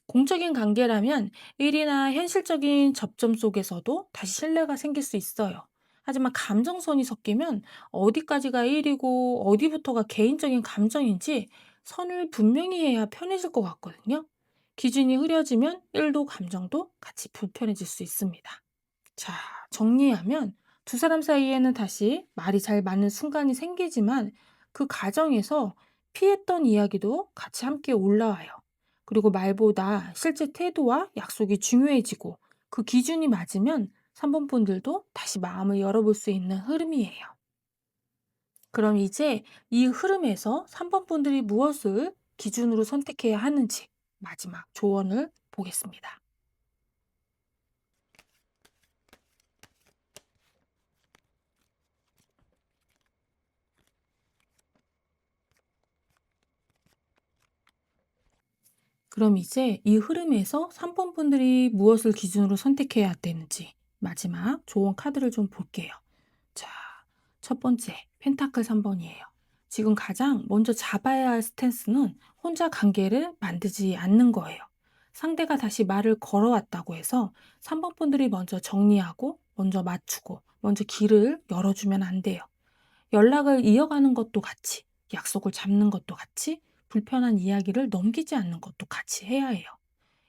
공적인 관계라면 일이나 현실적인 접점 속에서도 다시 신뢰가 생길 수 있어요. 하지만 감정선이 섞이면 어디까지가 일이고 어디부터가 개인적인 감정인지 선을 분명히 해야 편해질 것 같거든요. 기준이 흐려지면 일도 감정도 같이 불편해질 수 있습니다. 자, 정리하면 두 사람 사이에는 다시 말이 잘 맞는 순간이 생기지만 그 과정에서 피했던 이야기도 같이 함께 올라와요. 그리고 말보다 실제 태도와 약속이 중요해지고 그 기준이 맞으면 3번 분들도 다시 마음을 열어볼 수 있는 흐름이에요. 그럼 이제 이 흐름에서 3번 분들이 무엇을 기준으로 선택해야 하는지 마지막 조언을 보겠습니다. 그럼 이제 이 흐름에서 3번 분들이 무엇을 기준으로 선택해야 되는지 마지막 조언 카드를 좀 볼게요. 자, 첫 번째, 펜타클 3번이에요. 지금 가장 먼저 잡아야 할 스탠스는 혼자 관계를 만들지 않는 거예요. 상대가 다시 말을 걸어왔다고 해서 3번 분들이 먼저 정리하고, 먼저 맞추고, 먼저 길을 열어주면 안 돼요. 연락을 이어가는 것도 같이, 약속을 잡는 것도 같이, 불편한 이야기를 넘기지 않는 것도 같이 해야 해요.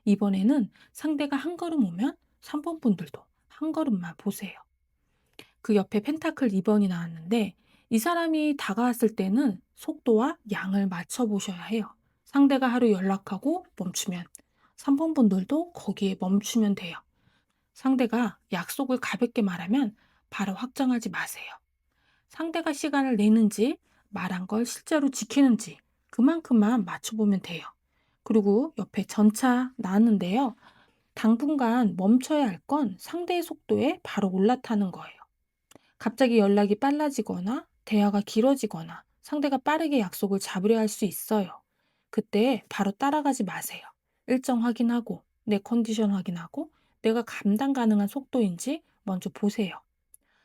이번에는 상대가 한 걸음 오면 3번 분들도 한 걸음만 보세요. 그 옆에 펜타클 2번이 나왔는데 이 사람이 다가왔을 때는 속도와 양을 맞춰보셔야 해요. 상대가 하루 연락하고 멈추면 3번 분들도 거기에 멈추면 돼요. 상대가 약속을 가볍게 말하면 바로 확정하지 마세요. 상대가 시간을 내는지, 말한 걸 실제로 지키는지 그만큼만 맞춰보면 돼요. 그리고 옆에 전차 나왔는데요. 당분간 멈춰야 할 건 상대의 속도에 바로 올라타는 거예요. 갑자기 연락이 빨라지거나 대화가 길어지거나 상대가 빠르게 약속을 잡으려 할 수 있어요. 그때 바로 따라가지 마세요. 일정 확인하고 내 컨디션 확인하고 내가 감당 가능한 속도인지 먼저 보세요.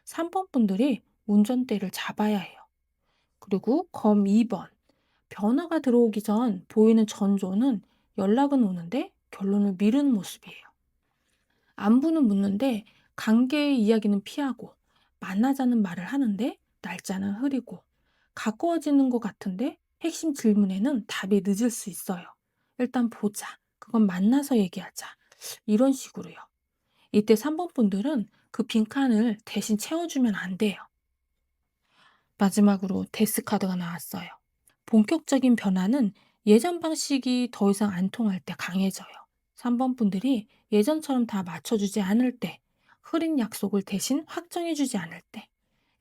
3번 분들이 운전대를 잡아야 해요. 그리고 검 2번. 변화가 들어오기 전 보이는 전조는 연락은 오는데 결론을 미루는 모습이에요. 안부는 묻는데 관계의 이야기는 피하고 만나자는 말을 하는데 날짜는 흐리고 가까워지는 것 같은데 핵심 질문에는 답이 늦을 수 있어요. 일단 보자. 그건 만나서 얘기하자. 이런 식으로요. 이때 3번 분들은 그 빈칸을 대신 채워주면 안 돼요. 마지막으로 데스카드가 나왔어요. 본격적인 변화는 예전 방식이 더 이상 안 통할 때 강해져요. 3번 분들이 예전처럼 다 맞춰주지 않을 때, 흐린 약속을 대신 확정해주지 않을 때,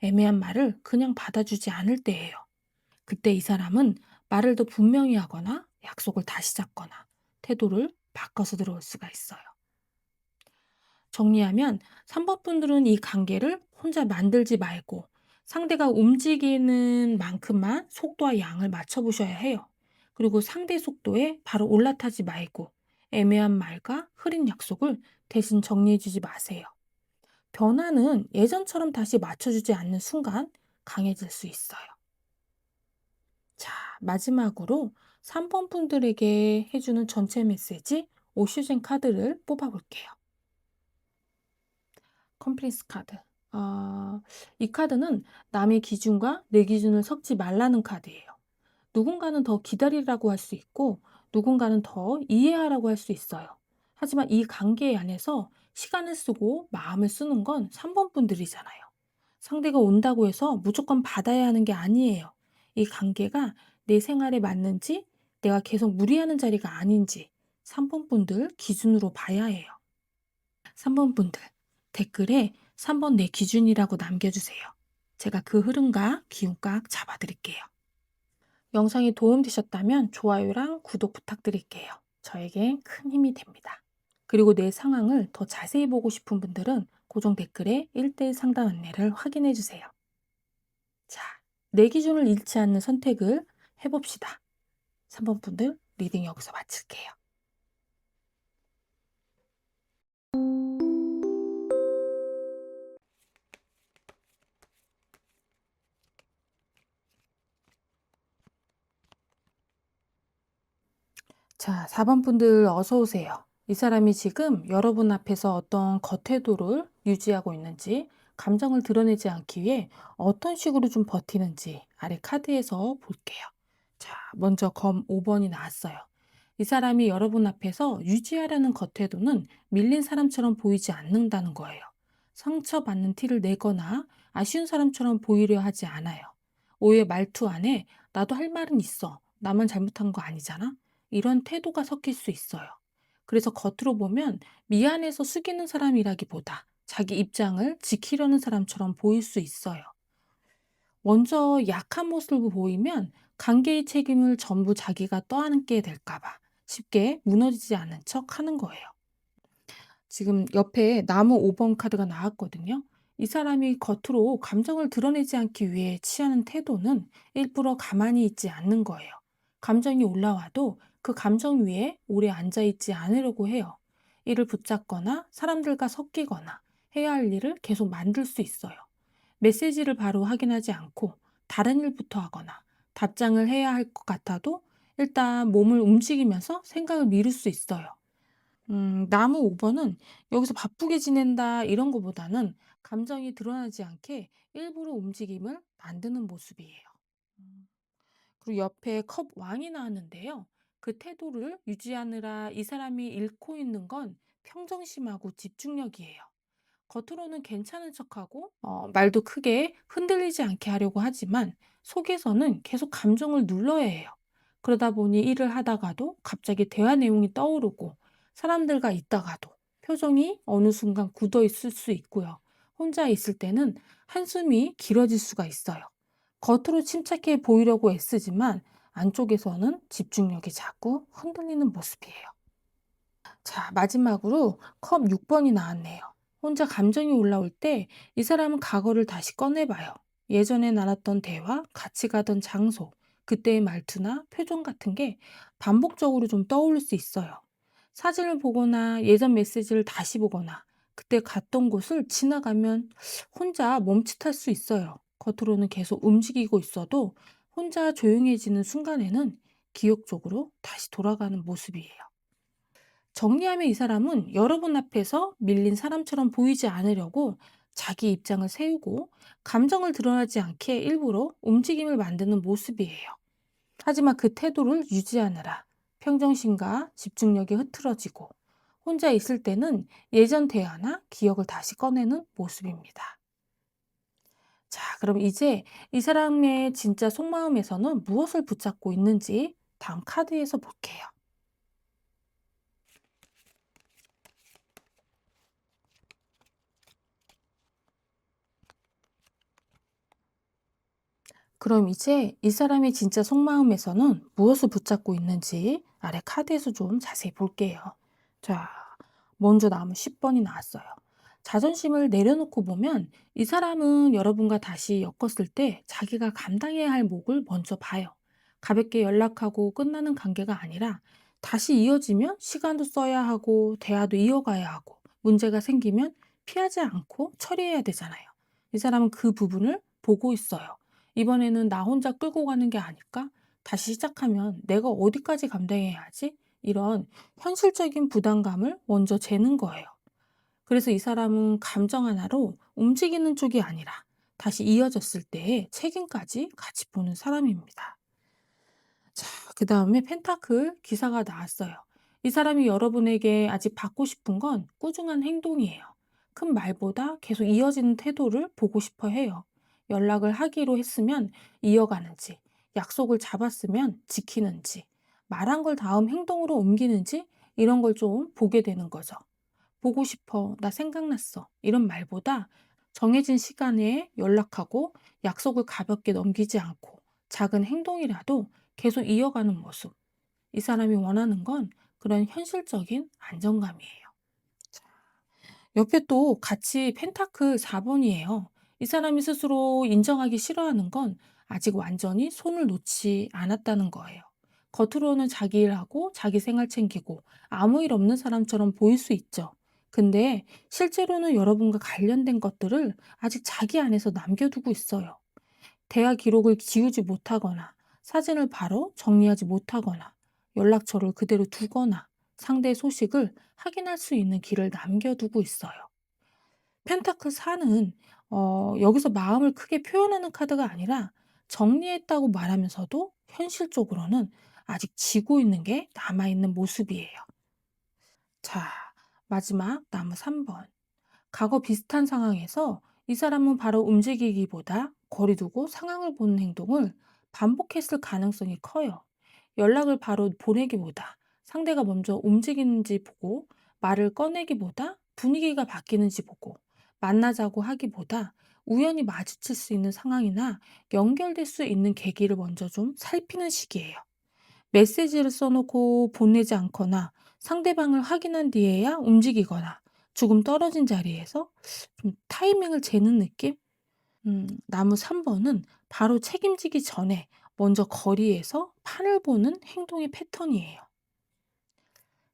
애매한 말을 그냥 받아주지 않을 때예요. 그때 이 사람은 말을 더 분명히 하거나 약속을 다시 잡거나 태도를 바꿔서 들어올 수가 있어요. 정리하면 3번 분들은 이 관계를 혼자 만들지 말고 상대가 움직이는 만큼만 속도와 양을 맞춰보셔야 해요. 그리고 상대 속도에 바로 올라타지 말고 애매한 말과 흐린 약속을 대신 정리해주지 마세요. 변화는 예전처럼 다시 맞춰주지 않는 순간 강해질 수 있어요. 자, 마지막으로 3번 분들에게 해주는 전체 메시지 오슈젠 카드를 뽑아볼게요. 컴플리스 카드. 아, 이 카드는 남의 기준과 내 기준을 섞지 말라는 카드예요. 누군가는 더 기다리라고 할 수 있고, 누군가는 더 이해하라고 할 수 있어요. 하지만 이 관계 안에서 시간을 쓰고 마음을 쓰는 건 3번 분들이잖아요. 상대가 온다고 해서 무조건 받아야 하는 게 아니에요. 이 관계가 내 생활에 맞는지, 내가 계속 무리하는 자리가 아닌지 3번 분들 기준으로 봐야 해요. 3번 분들, 댓글에 3번 내 기준이라고 남겨주세요. 제가 그 흐름과 기운 꽉 잡아드릴게요. 영상이 도움되셨다면 좋아요랑 구독 부탁드릴게요. 저에게 큰 힘이 됩니다. 그리고 내 상황을 더 자세히 보고 싶은 분들은 고정 댓글에 1대1 상담 안내를 확인해 주세요. 자, 내 기준을 잃지 않는 선택을 해봅시다. 3번 분들 리딩 여기서 마칠게요. 자, 4번 분들 어서 오세요. 이 사람이 지금 여러분 앞에서 어떤 겉태도를 유지하고 있는지, 감정을 드러내지 않기 위해 어떤 식으로 좀 버티는지 아래 카드에서 볼게요. 자, 먼저 검 5번이 나왔어요. 이 사람이 여러분 앞에서 유지하려는 겉태도는 밀린 사람처럼 보이지 않는다는 거예요. 상처받는 티를 내거나 아쉬운 사람처럼 보이려 하지 않아요. 오히려 말투 안에 나도 할 말은 있어. 나만 잘못한 거 아니잖아. 이런 태도가 섞일 수 있어요. 그래서 겉으로 보면 미안해서 숙이는 사람이라기보다 자기 입장을 지키려는 사람처럼 보일 수 있어요. 먼저 약한 모습을 보이면 관계의 책임을 전부 자기가 떠안게 될까봐 쉽게 무너지지 않은 척 하는 거예요. 지금 옆에 나무 5번 카드가 나왔거든요. 이 사람이 겉으로 감정을 드러내지 않기 위해 취하는 태도는 일부러 가만히 있지 않는 거예요. 감정이 올라와도 그 감정 위에 오래 앉아 있지 않으려고 해요. 이를 붙잡거나 사람들과 섞이거나 해야 할 일을 계속 만들 수 있어요. 메시지를 바로 확인하지 않고 다른 일부터 하거나 답장을 해야 할 것 같아도 일단 몸을 움직이면서 생각을 미룰 수 있어요. 나무 5번은 여기서 바쁘게 지낸다 이런 거보다는 감정이 드러나지 않게 일부러 움직임을 만드는 모습이에요. 음. 그리고 옆에 컵 왕이 나왔는데요. 그 태도를 유지하느라 이 사람이 잃고 있는 건 평정심하고 집중력이에요. 겉으로는 괜찮은 척하고 말도 크게 흔들리지 않게 하려고 하지만 속에서는 계속 감정을 눌러야 해요. 그러다 보니 일을 하다가도 갑자기 대화 내용이 떠오르고 사람들과 있다가도 표정이 어느 순간 굳어 있을 수 있고요. 혼자 있을 때는 한숨이 길어질 수가 있어요. 겉으로 침착해 보이려고 애쓰지만 안쪽에서는 집중력이 자꾸 흔들리는 모습이에요. 자, 마지막으로 컵 6번이 나왔네요. 혼자 감정이 올라올 때 이 사람은 과거를 다시 꺼내봐요. 예전에 나눴던 대화, 같이 가던 장소, 그때의 말투나 표정 같은 게 반복적으로 좀 떠오를 수 있어요. 사진을 보거나 예전 메시지를 다시 보거나 그때 갔던 곳을 지나가면 혼자 멈칫할 수 있어요. 겉으로는 계속 움직이고 있어도 혼자 조용해지는 순간에는 기억적으로 다시 돌아가는 모습이에요. 정리하면 이 사람은 여러분 앞에서 밀린 사람처럼 보이지 않으려고 자기 입장을 세우고 감정을 드러나지 않게 일부러 움직임을 만드는 모습이에요. 하지만 그 태도를 유지하느라 평정심과 집중력이 흐트러지고 혼자 있을 때는 예전 대화나 기억을 다시 꺼내는 모습입니다. 자, 그럼 이제 이 사람의 진짜 속마음에서는 무엇을 붙잡고 있는지 다음 카드에서 볼게요. 그럼 이제 이 사람의 진짜 속마음에서는 무엇을 붙잡고 있는지 아래 카드에서 좀 자세히 볼게요. 자, 먼저 남은 10번이 나왔어요. 자존심을 내려놓고 보면 이 사람은 여러분과 다시 엮었을 때 자기가 감당해야 할 몫을 먼저 봐요. 가볍게 연락하고 끝나는 관계가 아니라 다시 이어지면 시간도 써야 하고 대화도 이어가야 하고 문제가 생기면 피하지 않고 처리해야 되잖아요. 이 사람은 그 부분을 보고 있어요. 이번에는 나 혼자 끌고 가는 게 아닐까? 다시 시작하면 내가 어디까지 감당해야 하지? 이런 현실적인 부담감을 먼저 재는 거예요. 그래서 이 사람은 감정 하나로 움직이는 쪽이 아니라 다시 이어졌을 때의 책임까지 같이 보는 사람입니다. 자, 그다음에 펜타클 기사가 나왔어요. 이 사람이 여러분에게 아직 받고 싶은 건 꾸준한 행동이에요. 큰 말보다 계속 이어지는 태도를 보고 싶어 해요. 연락을 하기로 했으면 이어가는지, 약속을 잡았으면 지키는지, 말한 걸 다음 행동으로 옮기는지 이런 걸 좀 보게 되는 거죠. 보고 싶어, 나 생각났어. 이런 말보다 정해진 시간에 연락하고 약속을 가볍게 넘기지 않고 작은 행동이라도 계속 이어가는 모습. 이 사람이 원하는 건 그런 현실적인 안정감이에요. 옆에 또 같이 펜타클 4번이에요. 이 사람이 스스로 인정하기 싫어하는 건 아직 완전히 손을 놓지 않았다는 거예요. 겉으로는 자기 일하고 자기 생활 챙기고 아무 일 없는 사람처럼 보일 수 있죠. 근데 실제로는 여러분과 관련된 것들을 아직 자기 안에서 남겨두고 있어요. 대화 기록을 지우지 못하거나 사진을 바로 정리하지 못하거나 연락처를 그대로 두거나 상대의 소식을 확인할 수 있는 길을 남겨두고 있어요. 펜타클 4는 여기서 마음을 크게 표현하는 카드가 아니라 정리했다고 말하면서도 현실적으로는 아직 지고 있는 게 남아있는 모습이에요. 자, 마지막 나무 3번. 과거 비슷한 상황에서 이 사람은 바로 움직이기보다 거리 두고 상황을 보는 행동을 반복했을 가능성이 커요. 연락을 바로 보내기보다 상대가 먼저 움직이는지 보고 말을 꺼내기보다 분위기가 바뀌는지 보고 만나자고 하기보다 우연히 마주칠 수 있는 상황이나 연결될 수 있는 계기를 먼저 좀 살피는 시기예요. 메시지를 써놓고 보내지 않거나 상대방을 확인한 뒤에야 움직이거나 조금 떨어진 자리에서 좀 타이밍을 재는 느낌? 나무 3번은 바로 책임지기 전에 먼저 거리에서 판을 보는 행동의 패턴이에요.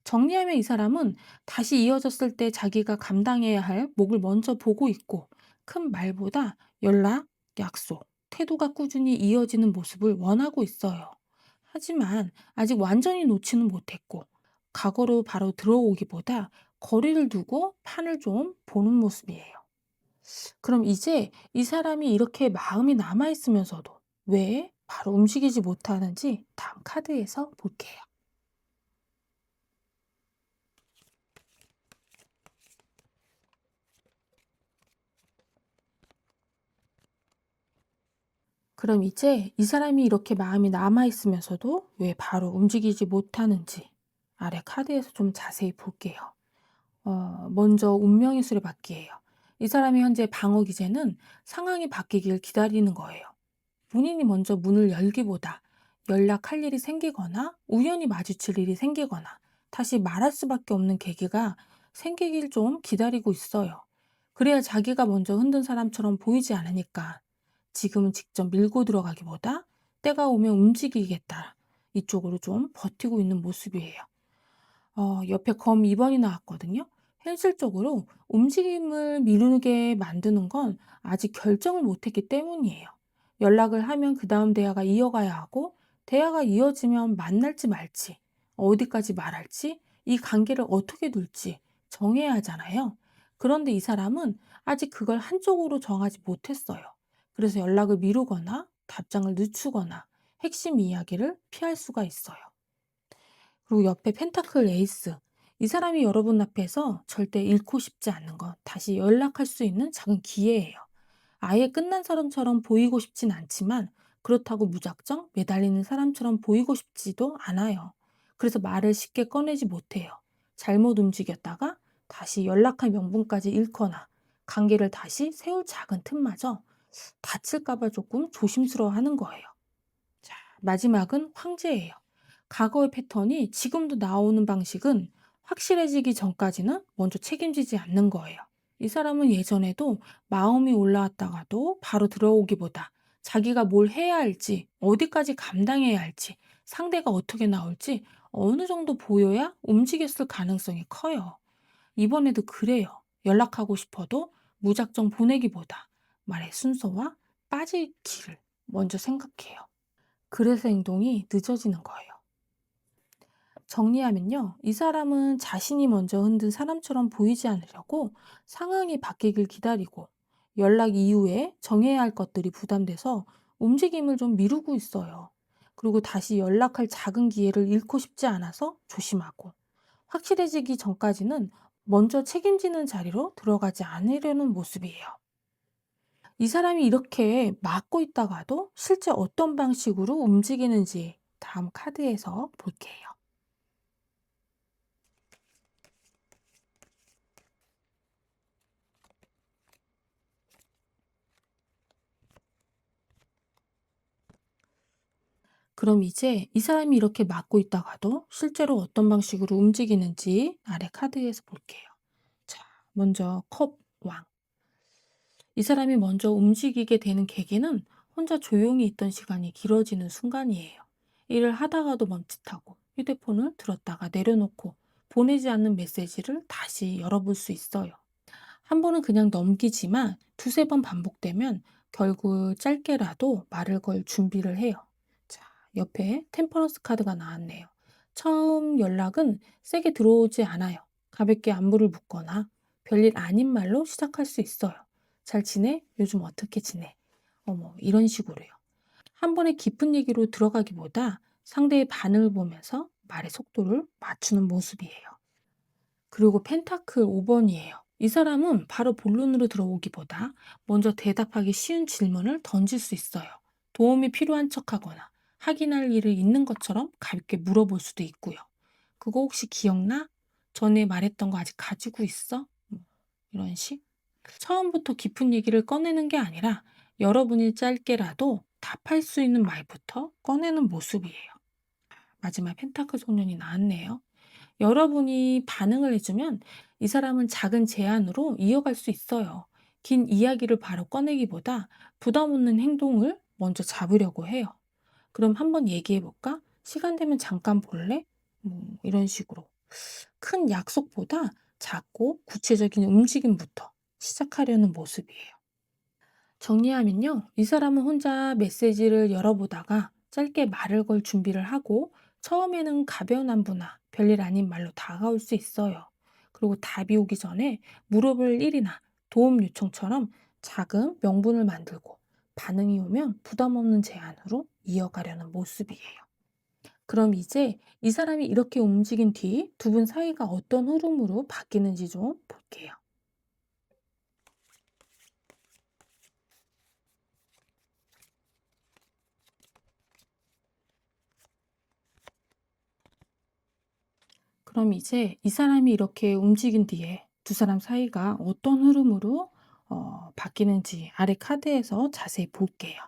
정리하면 이 사람은 다시 이어졌을 때 자기가 감당해야 할 몫을 먼저 보고 있고 큰 말보다 연락, 약속, 태도가 꾸준히 이어지는 모습을 원하고 있어요. 하지만 아직 완전히 놓지는 못했고 과거로 바로 들어오기보다 거리를 두고 판을 좀 보는 모습이에요. 그럼 이제 이 사람이 이렇게 마음이 남아있으면서도 왜 바로 움직이지 못하는지 다음 카드에서 볼게요. 그럼 이제 이 사람이 이렇게 마음이 남아있으면서도 왜 바로 움직이지 못하는지 아래 카드에서 좀 자세히 볼게요. 먼저 운명의 수레바퀴예요. 이 사람이 현재 방어 기제는 상황이 바뀌길 기다리는 거예요. 본인이 먼저 문을 열기보다 연락할 일이 생기거나 우연히 마주칠 일이 생기거나 다시 말할 수밖에 없는 계기가 생기길 좀 기다리고 있어요. 그래야 자기가 먼저 흔든 사람처럼 보이지 않으니까 지금은 직접 밀고 들어가기보다 때가 오면 움직이겠다. 이쪽으로 좀 버티고 있는 모습이에요. 옆에 검 2번이 나왔거든요. 현실적으로 움직임을 미루게 만드는 건 아직 결정을 못했기 때문이에요. 연락을 하면 그 다음 대화가 이어가야 하고, 대화가 이어지면 만날지 말지, 어디까지 말할지, 이 관계를 어떻게 둘지 정해야 하잖아요. 그런데 이 사람은 아직 그걸 한쪽으로 정하지 못했어요. 그래서 연락을 미루거나 답장을 늦추거나 핵심 이야기를 피할 수가 있어요. 그리고 옆에 펜타클 에이스. 이 사람이 여러분 앞에서 절대 잃고 싶지 않는 것, 다시 연락할 수 있는 작은 기회예요. 아예 끝난 사람처럼 보이고 싶진 않지만 그렇다고 무작정 매달리는 사람처럼 보이고 싶지도 않아요. 그래서 말을 쉽게 꺼내지 못해요. 잘못 움직였다가 다시 연락할 명분까지 잃거나 관계를 다시 세울 작은 틈마저 다칠까 봐 조금 조심스러워 하는 거예요. 자, 마지막은 황제예요. 과거의 패턴이 지금도 나오는 방식은 확실해지기 전까지는 먼저 책임지지 않는 거예요. 이 사람은 예전에도 마음이 올라왔다가도 바로 들어오기보다 자기가 뭘 해야 할지, 어디까지 감당해야 할지, 상대가 어떻게 나올지 어느 정도 보여야 움직였을 가능성이 커요. 이번에도 그래요. 연락하고 싶어도 무작정 보내기보다 말의 순서와 빠질 길을 먼저 생각해요. 그래서 행동이 늦어지는 거예요. 정리하면요. 이 사람은 자신이 먼저 흔든 사람처럼 보이지 않으려고 상황이 바뀌길 기다리고 연락 이후에 정해야 할 것들이 부담돼서 움직임을 좀 미루고 있어요. 그리고 다시 연락할 작은 기회를 잃고 싶지 않아서 조심하고 확실해지기 전까지는 먼저 책임지는 자리로 들어가지 않으려는 모습이에요. 이 사람이 이렇게 막고 있다가도 실제 어떤 방식으로 움직이는지 다음 카드에서 볼게요. 그럼 이제 이 사람이 이렇게 막고 있다가도 실제로 어떤 방식으로 움직이는지 아래 카드에서 볼게요. 자, 먼저 컵 왕. 이 사람이 먼저 움직이게 되는 계기는 혼자 조용히 있던 시간이 길어지는 순간이에요. 일을 하다가도 멈칫하고 휴대폰을 들었다가 내려놓고 보내지 않는 메시지를 다시 열어볼 수 있어요. 한 번은 그냥 넘기지만 두세 번 반복되면 결국 짧게라도 말을 걸 준비를 해요. 자, 옆에 템퍼런스 카드가 나왔네요. 처음 연락은 세게 들어오지 않아요. 가볍게 안부를 묻거나 별일 아닌 말로 시작할 수 있어요. 잘 지내? 요즘 어떻게 지내? 어머, 이런 식으로요. 한 번에 깊은 얘기로 들어가기보다 상대의 반응을 보면서 말의 속도를 맞추는 모습이에요. 그리고 펜타클 5번이에요. 이 사람은 바로 본론으로 들어오기보다 먼저 대답하기 쉬운 질문을 던질 수 있어요. 도움이 필요한 척하거나 확인할 일을 있는 것처럼 가볍게 물어볼 수도 있고요. 그거 혹시 기억나? 전에 말했던 거 아직 가지고 있어? 이런 식. 처음부터 깊은 얘기를 꺼내는 게 아니라 여러분이 짧게라도 답할 수 있는 말부터 꺼내는 모습이에요. 마지막 펜타클 소년이 나왔네요. 여러분이 반응을 해주면 이 사람은 작은 제안으로 이어갈 수 있어요. 긴 이야기를 바로 꺼내기보다 부담 없는 행동을 먼저 잡으려고 해요. 그럼 한번 얘기해 볼까? 시간 되면 잠깐 볼래? 이런 식으로. 큰 약속보다 작고 구체적인 움직임부터 시작하려는 모습이에요. 정리하면요. 이 사람은 혼자 메시지를 열어보다가 짧게 말을 걸 준비를 하고 처음에는 가벼운 안부나 별일 아닌 말로 다가올 수 있어요. 그리고 답이 오기 전에 물어볼 일이나 도움 요청처럼 작은 명분을 만들고 반응이 오면 부담 없는 제안으로 이어가려는 모습이에요. 그럼 이제 이 사람이 이렇게 움직인 뒤 두 분 사이가 어떤 흐름으로 바뀌는지 좀 볼게요. 그럼 이제 이 사람이 이렇게 움직인 뒤에 두 사람 사이가 어떤 흐름으로 바뀌는지 아래 카드에서 자세히 볼게요.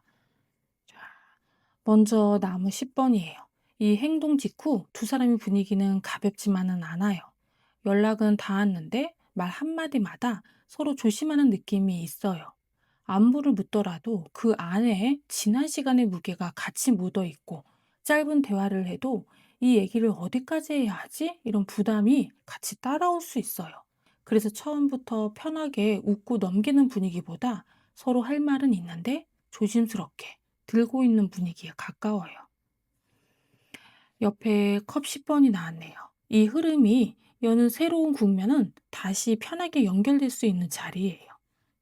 먼저 나무 10번이에요. 이 행동 직후 두 사람의 분위기는 가볍지만은 않아요. 연락은 닿았는데 말 한마디마다 서로 조심하는 느낌이 있어요. 안부를 묻더라도 그 안에 지난 시간의 무게가 같이 묻어 있고, 짧은 대화를 해도 이 얘기를 어디까지 해야 하지? 이런 부담이 같이 따라올 수 있어요. 그래서 처음부터 편하게 웃고 넘기는 분위기보다 서로 할 말은 있는데 조심스럽게 들고 있는 분위기에 가까워요. 옆에 컵 10번이 나왔네요. 이 흐름이 여는 새로운 국면은 다시 편하게 연결될 수 있는 자리예요.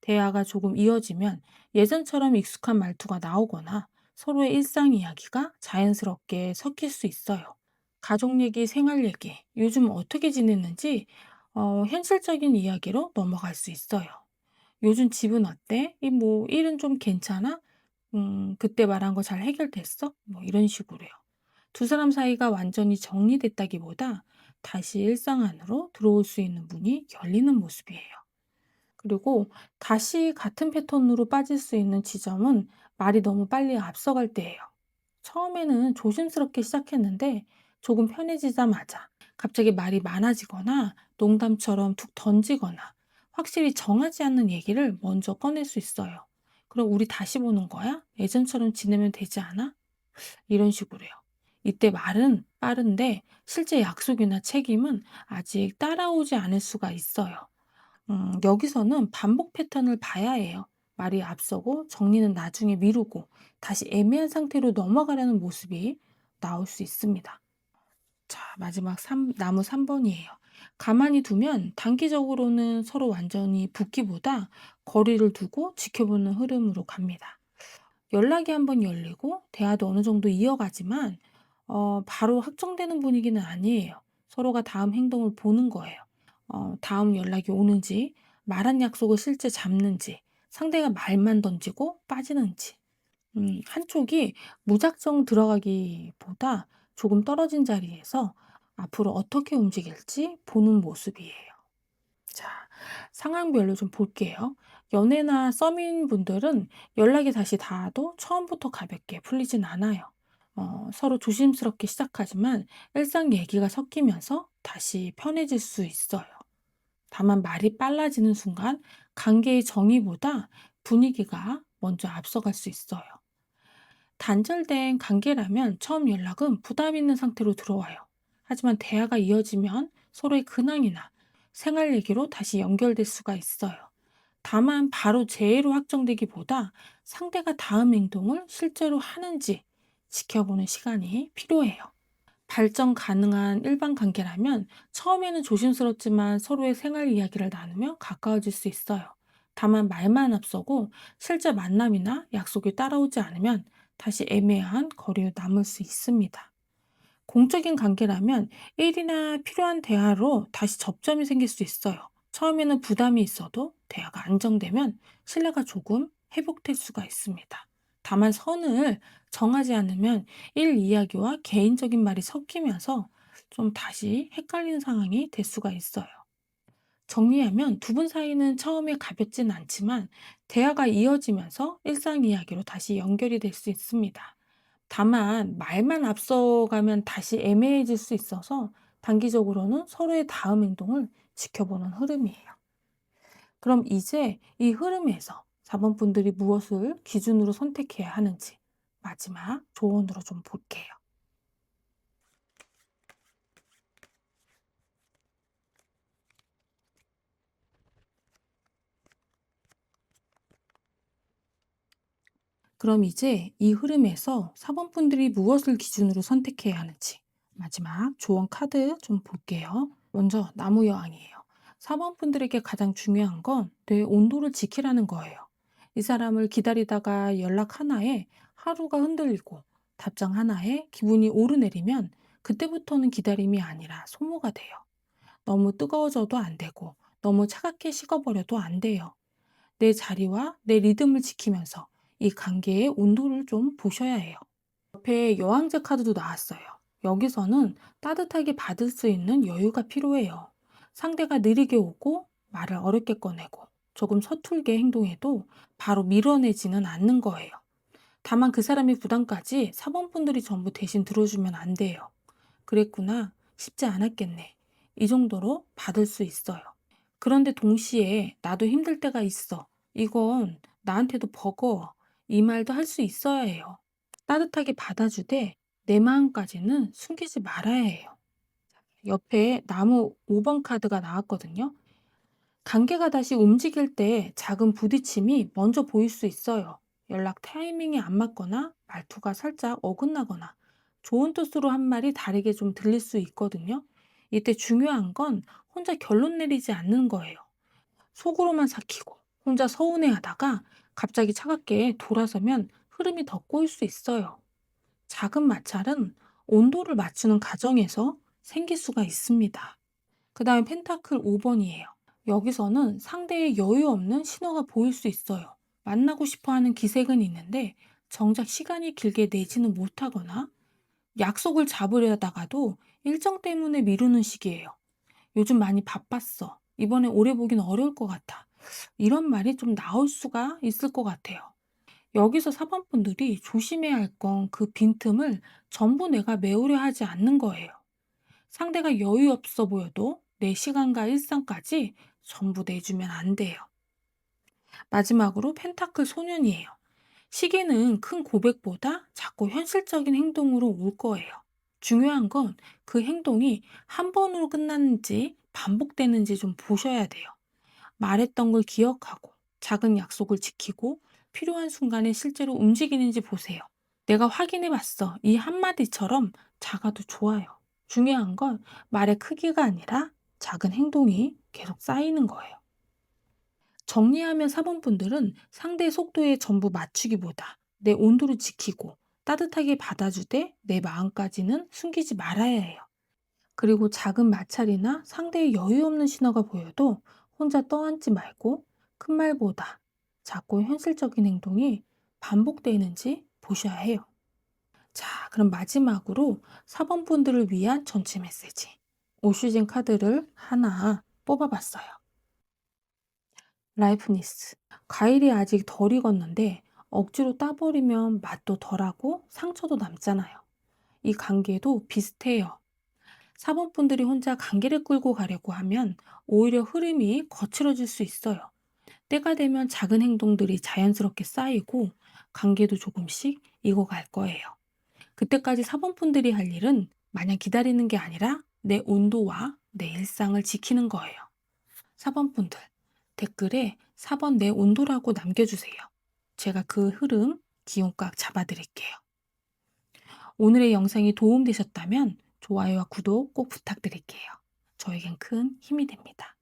대화가 조금 이어지면 예전처럼 익숙한 말투가 나오거나 서로의 일상 이야기가 자연스럽게 섞일 수 있어요. 가족 얘기, 생활 얘기, 요즘 어떻게 지냈는지 현실적인 이야기로 넘어갈 수 있어요. 요즘 집은 어때? 일은 좀 괜찮아? 그때 말한 거 잘 해결됐어? 이런 식으로요. 두 사람 사이가 완전히 정리됐다기보다 다시 일상 안으로 들어올 수 있는 문이 열리는 모습이에요. 그리고 다시 같은 패턴으로 빠질 수 있는 지점은 말이 너무 빨리 앞서갈 때예요. 처음에는 조심스럽게 시작했는데 조금 편해지자마자 갑자기 말이 많아지거나 농담처럼 툭 던지거나 확실히 정하지 않는 얘기를 먼저 꺼낼 수 있어요. 그럼 우리 다시 보는 거야? 예전처럼 지내면 되지 않아? 이런 식으로요. 이때 말은 빠른데 실제 약속이나 책임은 아직 따라오지 않을 수가 있어요. 여기서는 반복 패턴을 봐야 해요. 말이 앞서고 정리는 나중에 미루고 다시 애매한 상태로 넘어가려는 모습이 나올 수 있습니다. 자, 마지막 나무 3번이에요. 가만히 두면 단기적으로는 서로 완전히 붙기보다 거리를 두고 지켜보는 흐름으로 갑니다. 연락이 한번 열리고 대화도 어느 정도 이어가지만 바로 확정되는 분위기는 아니에요. 서로가 다음 행동을 보는 거예요. 다음 연락이 오는지, 말한 약속을 실제 잡는지, 상대가 말만 던지고 빠지는지. 한쪽이 무작정 들어가기보다 조금 떨어진 자리에서 앞으로 어떻게 움직일지 보는 모습이에요. 자, 상황별로 좀 볼게요. 연애나 썸인 분들은 연락이 다시 닿아도 처음부터 가볍게 풀리진 않아요. 서로 조심스럽게 시작하지만 일상 얘기가 섞이면서 다시 편해질 수 있어요. 다만 말이 빨라지는 순간 관계의 정의보다 분위기가 먼저 앞서갈 수 있어요. 단절된 관계라면 처음 연락은 부담 있는 상태로 들어와요. 하지만 대화가 이어지면 서로의 근황이나 생활 얘기로 다시 연결될 수가 있어요. 다만 바로 재해로 확정되기보다 상대가 다음 행동을 실제로 하는지 지켜보는 시간이 필요해요. 발전 가능한 일반 관계라면 처음에는 조심스럽지만 서로의 생활 이야기를 나누며 가까워질 수 있어요. 다만 말만 앞서고 실제 만남이나 약속이 따라오지 않으면 다시 애매한 거리로 남을 수 있습니다. 공적인 관계라면 일이나 필요한 대화로 다시 접점이 생길 수 있어요. 처음에는 부담이 있어도 대화가 안정되면 신뢰가 조금 회복될 수가 있습니다. 다만 선을 정하지 않으면 일 이야기와 개인적인 말이 섞이면서 좀 다시 헷갈리는 상황이 될 수가 있어요. 정리하면 두 분 사이는 처음에 가볍진 않지만 대화가 이어지면서 일상 이야기로 다시 연결이 될 수 있습니다. 다만 말만 앞서가면 다시 애매해질 수 있어서 단기적으로는 서로의 다음 행동을 지켜보는 흐름이에요. 그럼 이제 이 흐름에서 4번 분들이 무엇을 기준으로 선택해야 하는지 마지막 조언으로 좀 볼게요. 그럼 이제 이 흐름에서 4번 분들이 무엇을 기준으로 선택해야 하는지 마지막 조언 카드 좀 볼게요. 먼저 나무 여왕이에요. 4번 분들에게 가장 중요한 건 내 온도를 지키라는 거예요. 이 사람을 기다리다가 연락 하나에 하루가 흔들리고 답장 하나에 기분이 오르내리면 그때부터는 기다림이 아니라 소모가 돼요. 너무 뜨거워져도 안 되고 너무 차갑게 식어버려도 안 돼요. 내 자리와 내 리듬을 지키면서 이 관계의 온도를 좀 보셔야 해요. 옆에 여왕제 카드도 나왔어요. 여기서는 따뜻하게 받을 수 있는 여유가 필요해요. 상대가 느리게 오고 말을 어렵게 꺼내고 조금 서툴게 행동해도 바로 밀어내지는 않는 거예요. 다만 그 사람의 부담까지 사범분들이 전부 대신 들어주면 안 돼요. 그랬구나. 쉽지 않았겠네. 이 정도로 받을 수 있어요. 그런데 동시에 나도 힘들 때가 있어. 이건 나한테도 버거워. 이 말도 할 수 있어야 해요. 따뜻하게 받아주되 내 마음까지는 숨기지 말아야 해요. 옆에 나무 5번 카드가 나왔거든요. 관계가 다시 움직일 때 작은 부딪힘이 먼저 보일 수 있어요. 연락 타이밍이 안 맞거나 말투가 살짝 어긋나거나 좋은 뜻으로 한 말이 다르게 좀 들릴 수 있거든요. 이때 중요한 건 혼자 결론 내리지 않는 거예요. 속으로만 삭히고 혼자 서운해하다가 갑자기 차갑게 돌아서면 흐름이 더 꼬일 수 있어요. 작은 마찰은 온도를 맞추는 과정에서 생길 수가 있습니다. 그 다음에 펜타클 5번이에요. 여기서는 상대의 여유 없는 신호가 보일 수 있어요. 만나고 싶어 하는 기색은 있는데 정작 시간이 길게 내지는 못하거나 약속을 잡으려다가도 일정 때문에 미루는 식이에요. 요즘 많이 바빴어. 이번에 오래 보긴 어려울 것 같아. 이런 말이 좀 나올 수가 있을 것 같아요. 여기서 사범분들이 조심해야 할 건 그 빈틈을 전부 내가 메우려 하지 않는 거예요. 상대가 여유 없어 보여도 내 시간과 일상까지 전부 내주면 안 돼요. 마지막으로 펜타클 소년이에요. 시기는 큰 고백보다 자꾸 현실적인 행동으로 올 거예요. 중요한 건 그 행동이 한 번으로 끝났는지 반복되는지 좀 보셔야 돼요. 말했던 걸 기억하고 작은 약속을 지키고 필요한 순간에 실제로 움직이는지 보세요. 내가 확인해 봤어. 이 한마디처럼 작아도 좋아요. 중요한 건 말의 크기가 아니라 작은 행동이 계속 쌓이는 거예요. 정리하면 사본분들은 상대의 속도에 전부 맞추기보다 내 온도를 지키고 따뜻하게 받아주되 내 마음까지는 숨기지 말아야 해요. 그리고 작은 마찰이나 상대의 여유 없는 신호가 보여도 혼자 떠안지 말고 큰 말보다 작고 현실적인 행동이 반복되는지 보셔야 해요. 자, 그럼 마지막으로 사범분들을 위한 전체 메시지. 오슈진 카드를 하나 뽑아봤어요. 라이프니스. 과일이 아직 덜 익었는데 억지로 따버리면 맛도 덜하고 상처도 남잖아요. 이 관계도 비슷해요. 사범분들이 혼자 관계를 끌고 가려고 하면 오히려 흐름이 거칠어질 수 있어요. 때가 되면 작은 행동들이 자연스럽게 쌓이고 관계도 조금씩 익어갈 거예요. 그때까지 사범분들이 할 일은 마냥 기다리는 게 아니라 내 온도와 내 일상을 지키는 거예요. 사범분들, 댓글에 4번 내 온도라고 남겨주세요. 제가 그 흐름 기운 꽉 잡아드릴게요. 오늘의 영상이 도움되셨다면 좋아요와 구독 꼭 부탁드릴게요. 저에겐 큰 힘이 됩니다.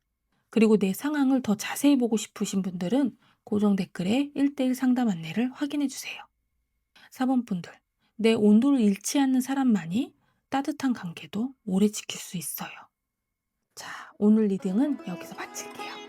그리고 내 상황을 더 자세히 보고 싶으신 분들은 고정 댓글에 1대1 상담 안내를 확인해 주세요. 4번분들, 내 온도를 잃지 않는 사람만이 따뜻한 관계도 오래 지킬 수 있어요. 자, 오늘 리딩은 여기서 마칠게요.